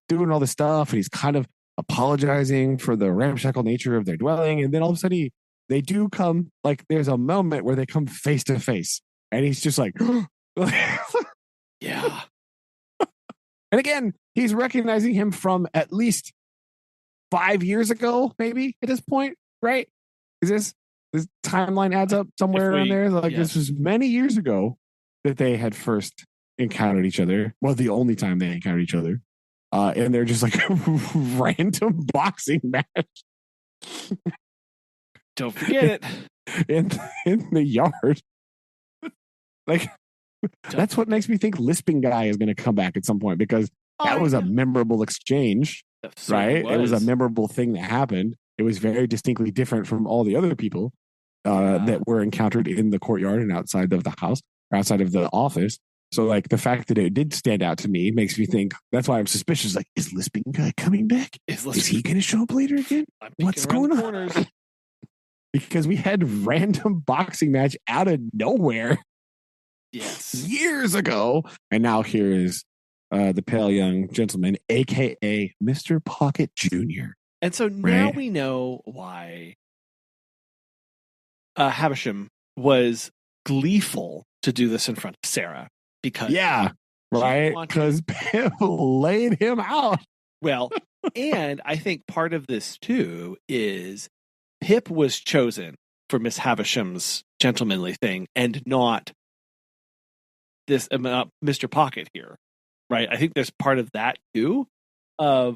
doing all this stuff and he's kind of apologizing for the ramshackle nature of their dwelling. And then all of a sudden they do come, like there's a moment where they come face to face and he's just like, yeah. And again, he's recognizing him from at least 5 years ago, maybe at this point, right? Is this timeline adds up somewhere around there? Like this was many years ago that they had first encountered each other. Well, the only time they encountered each other. And they're just like a random boxing match. Don't forget it. In the yard. Like, that's what makes me think Lisping Guy is going to come back at some point because that was a memorable exchange, right? It was a memorable thing that happened. It was very distinctly different from all the other people that were encountered in the courtyard and outside of the house, or outside of the office. So, like, the fact that it did stand out to me makes me think, that's why I'm suspicious. Like, is Lisping Guy coming back? Is he going to show up later again? What's going on? Because we had random boxing match out of nowhere. Yes. Years ago. And now here is the pale young gentleman, a.k.a. Mr. Pocket Jr. And so now we know why Havisham was gleeful to do this in front of Sarah. Because because Pip laid him out. Well, and I think part of this too is Pip was chosen for Miss Havisham's gentlemanly thing and not this Mr. Pocket here, right? I think there's part of that too. I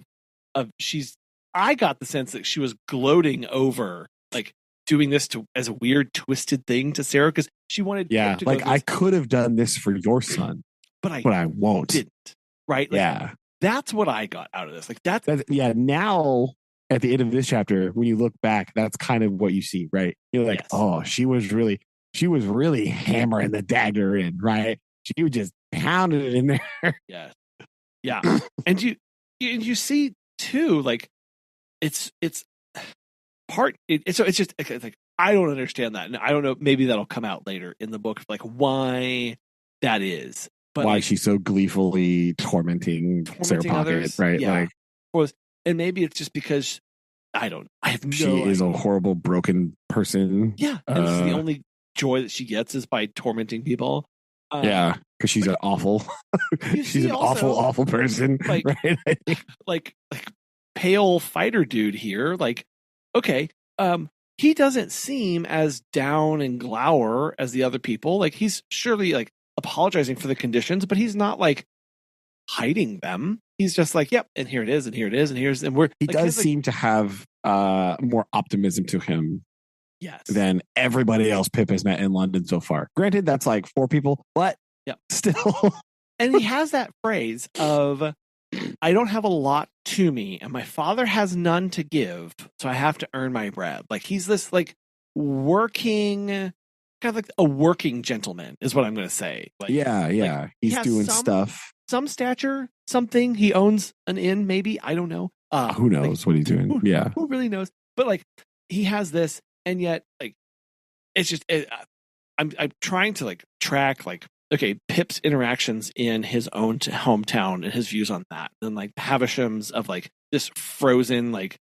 got the sense that she was gloating over like doing this as a weird twisted thing to Sarah because she wanted. Yeah, like I could have done this for your son, but I won't. Didn't, right? Like, yeah, that's what I got out of this. Like that's now at the end of this chapter, when you look back, that's kind of what you see, right? You're like, oh, she was really hammering the dagger in, right? She was just pounding it in there. Yeah, and you see too, like it's just like I don't understand that, and I don't know. Maybe that'll come out later in the book, like why that is, but why like, she's so gleefully tormenting Sarah Pocket, others, right? Yeah. Like, and maybe it's just because I have no. She is a horrible, broken person. Yeah, and this is the only joy that she gets is by tormenting people. Yeah, because she's an awful, she's an awful person, like, right? like pale fighter dude here, like. Okay, he doesn't seem as down and glower as the other people. Like he's surely like apologizing for the conditions, but he's not like hiding them. He's just like, yep, and here it is, and here it is, and here's and we're. He does seem to have more optimism to him, than everybody else Pip has met in London so far. Granted, that's like 4 people, but still, And he has that phrase of, I don't have a lot to me, and my father has none to give, so I have to earn my bread. Like he's this like working, kind of like a working gentleman, is what I'm going to say. Like yeah, like he he's has doing stuff. some stature, something. He owns an inn, maybe, I don't know. Who knows what he's doing? Yeah, who really knows? But like he has this, and yet like it's just I'm trying to like track like, okay, Pip's interactions in his own hometown and his views on that, and like Havisham's of like this frozen like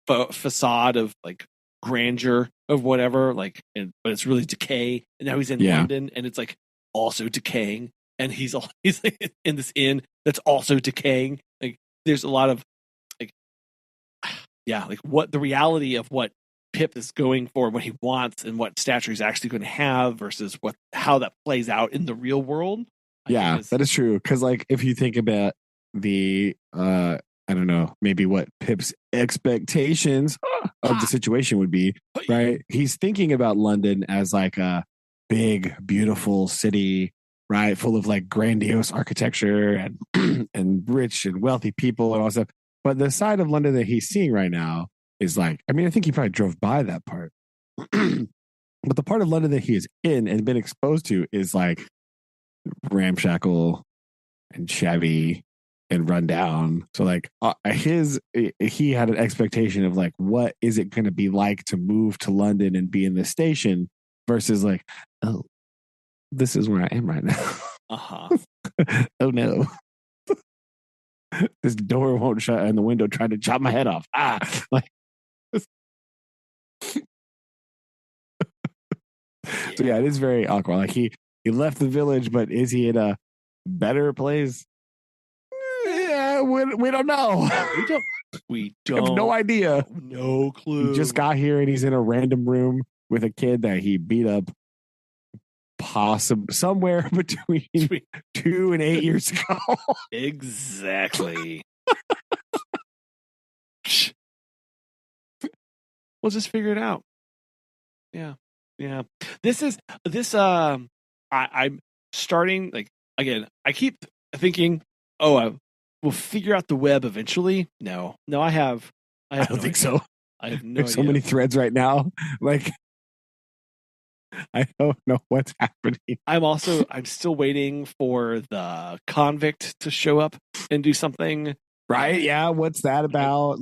facade of like grandeur of whatever, like, but it's really decay. And now he's in London, and it's like also decaying, and he's like, in this inn that's also decaying. Like there's a lot of like, yeah, like what the reality of what Pip is going for, what he wants, and what stature he's actually going to have versus how that plays out in the real world. That is true. Because like if you think about the I don't know, maybe what Pip's expectations of the situation would be, right? He's thinking about London as like a big, beautiful city, right? Full of like grandiose architecture and and rich and wealthy people and all that stuff. But the side of London that he's seeing right now is like, I mean, I think he probably drove by that part. But the part of London that he is in and been exposed to is like ramshackle and shabby and run down. So like he had an expectation of like, what is it going to be like to move to London and be in this station versus like, oh, this is where I am right now. Oh no. This door won't shut and the window tried to chop my head off. Like so yeah, it is very awkward. Like he left the village, but is he in a better place? Yeah, we don't know. We don't have no idea. No clue. He just got here and he's in a random room with a kid that he beat up somewhere between 2 and 8 years ago. Exactly. We'll just figure it out. Yeah. I'm starting, like, again, I keep thinking, oh, we'll figure out the web eventually. No, I don't think so. I have no There's idea. So many threads right now. Like, I don't know what's happening. I'm still waiting for the convict to show up and do something. Right? Yeah. What's that about?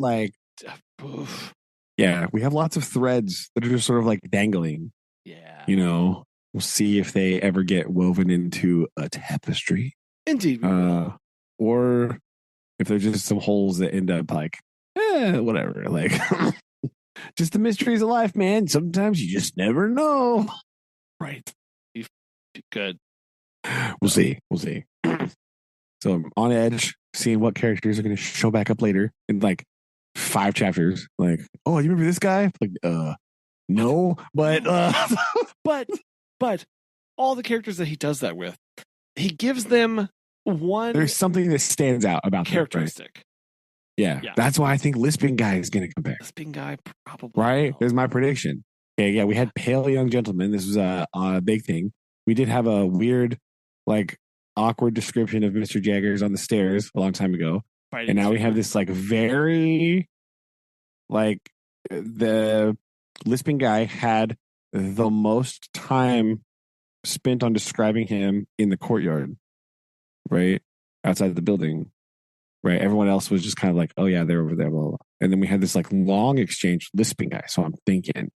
Yeah, we have lots of threads that are just sort of like dangling. Yeah. We'll see if they ever get woven into a tapestry. Indeed. Or if there's just some holes that end up like, whatever. Like, just the mysteries of life, man. Sometimes you just never know. Right. Good. We'll see. So I'm on edge, seeing what characters are going to show back up later in like 5 chapters. Like, oh, you remember this guy? Like, no, but but all the characters that he does that with, he gives them one. There's something that stands out about characteristic. Them, right? Yeah, that's why I think Lisping Guy is going to come back. Lisping Guy probably. Right? There's my prediction. Okay, yeah, we had Pale Young Gentleman. This was a big thing. We did have a weird, like, awkward description of Mr. Jaggers on the stairs a long time ago. And now we have this, like, very, like, the Lisping Guy had the most time spent on describing him in the courtyard, right? Outside the building, right? Everyone else was just kind of like, oh, yeah, they're over there, blah, blah, blah. And then we had this, like, long exchange with Lisping Guy. So I'm thinking,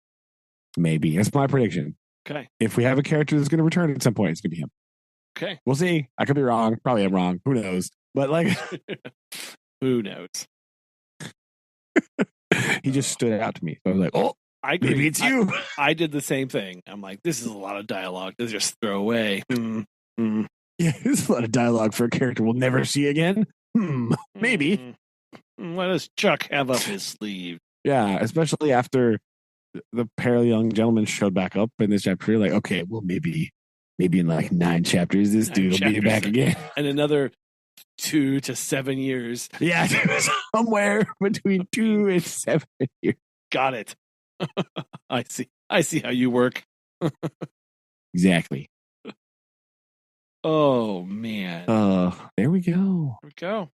maybe. That's my prediction. Okay. If we have a character that's going to return at some point, it's going to be him. Okay. We'll see. I could be wrong. Probably I'm wrong. Who knows? But like, who knows? He just stood out to me. So I was like, oh, maybe it's you. I did the same thing. I'm like, this is a lot of dialogue. This is just throw away. Yeah, there's a lot of dialogue for a character we'll never see again. Maybe. What does Chuck have up his sleeve? Yeah, especially after the Pale Young Gentleman showed back up in this chapter. Like, okay, well, maybe in like 9 chapters, this dude will be back again. And another 2 to 7 years. Yeah, somewhere between 2 and 7 years. Got it. I see how you work. Exactly. Oh man. There we go. There we go.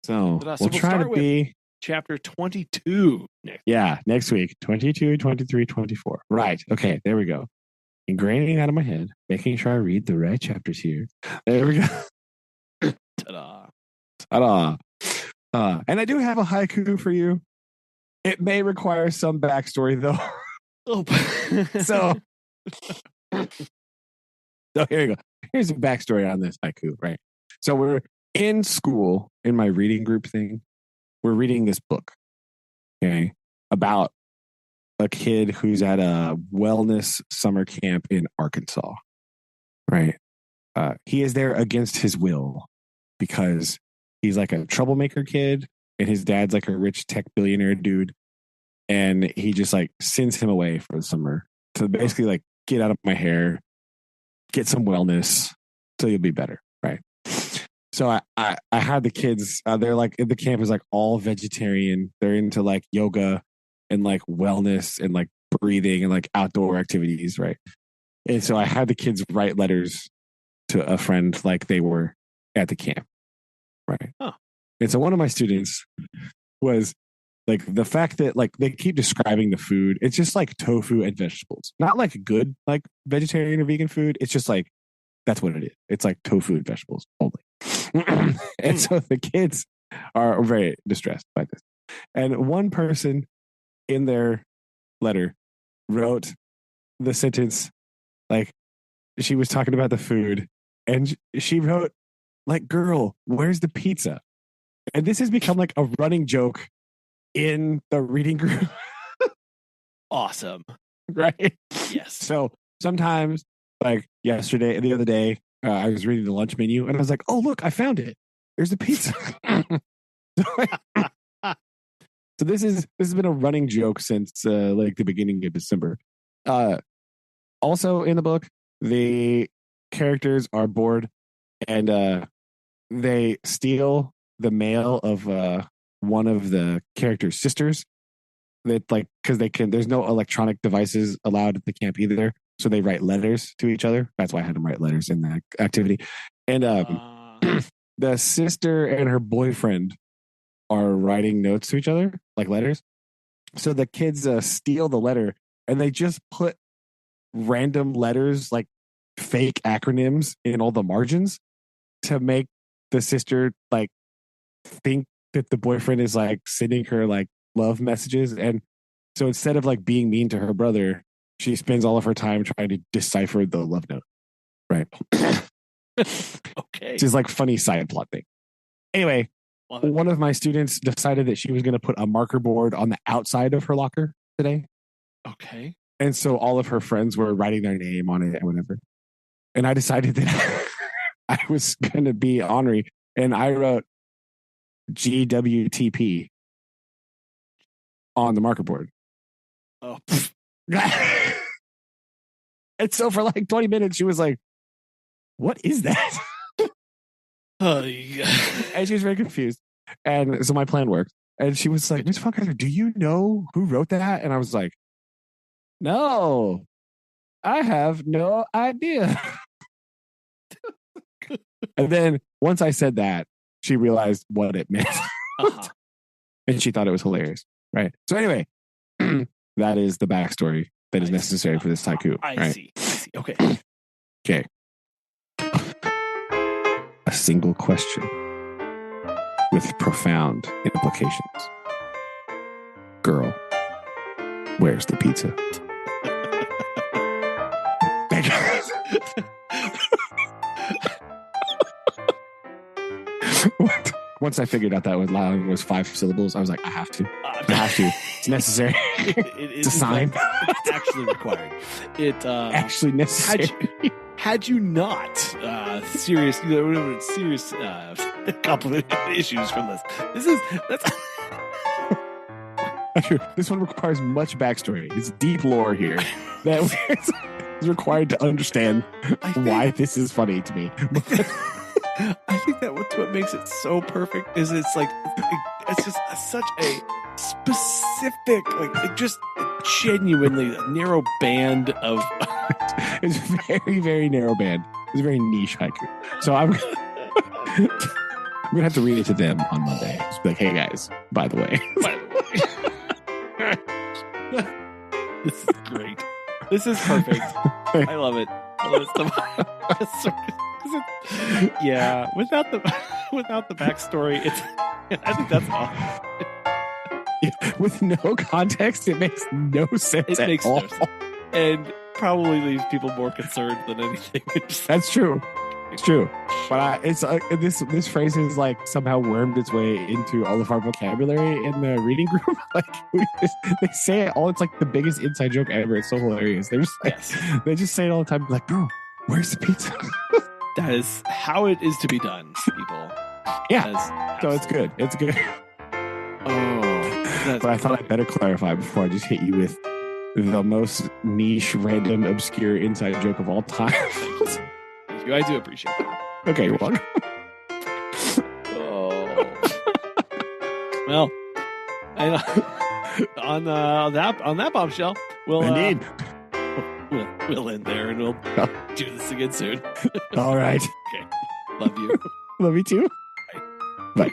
So we'll try to be chapter 22 next week. 22, 23, 24. Right. Okay, there we go. Ingraining out of my head, making sure I read the right chapters here. There we go. Ta-da. Ta-da. And I do have a haiku for you. It may require some backstory, though. Oh. So here you go. Here's a backstory on this haiku, right? So we're in school, in my reading group thing. We're reading this book, okay, about a kid who's at a wellness summer camp in Arkansas, right? He is there against his will because he's like a troublemaker kid and his dad's like a rich tech billionaire dude. And he just like sends him away for the summer to basically like get out of my hair, get some wellness so you'll be better, right? So I had the kids, they're like, the camp is like all vegetarian. They're into like yoga and like wellness and like breathing and like outdoor activities, right? And so I had the kids write letters to a friend like they were at the camp, right? Huh. And so one of my students was like, the fact that like they keep describing the food, it's just like tofu and vegetables, not like good like vegetarian or vegan food. It's just like, that's what it is. It's like tofu and vegetables only. And so the kids are very distressed by this. And one person in their letter wrote the sentence, like she was talking about the food and she wrote like, girl, where's the pizza? And this has become like a running joke in the reading group. Awesome. Right? Yes. So sometimes like the other day, I was reading the lunch menu and I was like, oh, look, I found it. There's a pizza. So this has been a running joke since like the beginning of December. Also in the book, the characters are bored and they steal the mail of one of the characters' sisters. That like because there's no electronic devices allowed at the camp either. So they write letters to each other. That's why I had them write letters in that activity. And the sister and her boyfriend are writing notes to each other, like letters. So the kids steal the letter and they just put random letters, like fake acronyms in all the margins to make the sister like think that the boyfriend is like sending her like love messages. And so instead of like being mean to her brother, she spends all of her time trying to decipher the love note. Right. Okay. Just like funny side plot thing. Anyway, one of my students decided that she was going to put a marker board on the outside of her locker today. Okay. And so all of her friends were writing their name on it and whatever. And I decided that I was going to be ornery. And I wrote GWTP on the marker board. Oh. And so for like 20 minutes, she was like, what is that? Yeah. And she was very confused. And so my plan worked. And she was like, Miss Funkhauser, do you know who wrote that? And I was like, no, I have no idea. And then once I said that, she realized what it meant. And she thought it was hilarious. Right. So anyway, that is the backstory that is necessary for this haiku. I see. Okay. Okay. A single question with profound implications. Girl, where's the pizza? Once I figured out that line was 5 syllables, I was like, I have to. It's necessary. It's a sign. It's actually required. Actually necessary. Had you not serious complicated issues from this, this one requires much backstory. It's deep lore here that is required to understand why this is funny to me. I think that what makes it so perfect is it's just such a specific, like just genuinely narrow band of. It's very, very narrow band. It's a very niche haiku. So I'm gonna have to read it to them on Monday. Just be like, hey guys, by the way. This is great. This is perfect. I love it. Yeah, without the backstory, I think that's awesome. With no context, it makes no sense at all. No sense. And probably leaves people more concerned than anything. That's true. It's true. But this phrase is like somehow wormed its way into all of our vocabulary in the reading group. Like they say it all. It's like the biggest inside joke ever. It's so hilarious. They're just like, they just say it all the time. Like, bro, where's the pizza? That is how it is to be done, people. Yeah. So it's good. It's good. But I thought I'd better clarify before I just hit you with the most niche, random, obscure inside joke of all time. Thank you. I do appreciate it. Okay, you're welcome. Well, on that bombshell, we'll indeed we'll end there, and we'll do this again soon. All right. Okay. Love you. Love you too. Bye. Bye.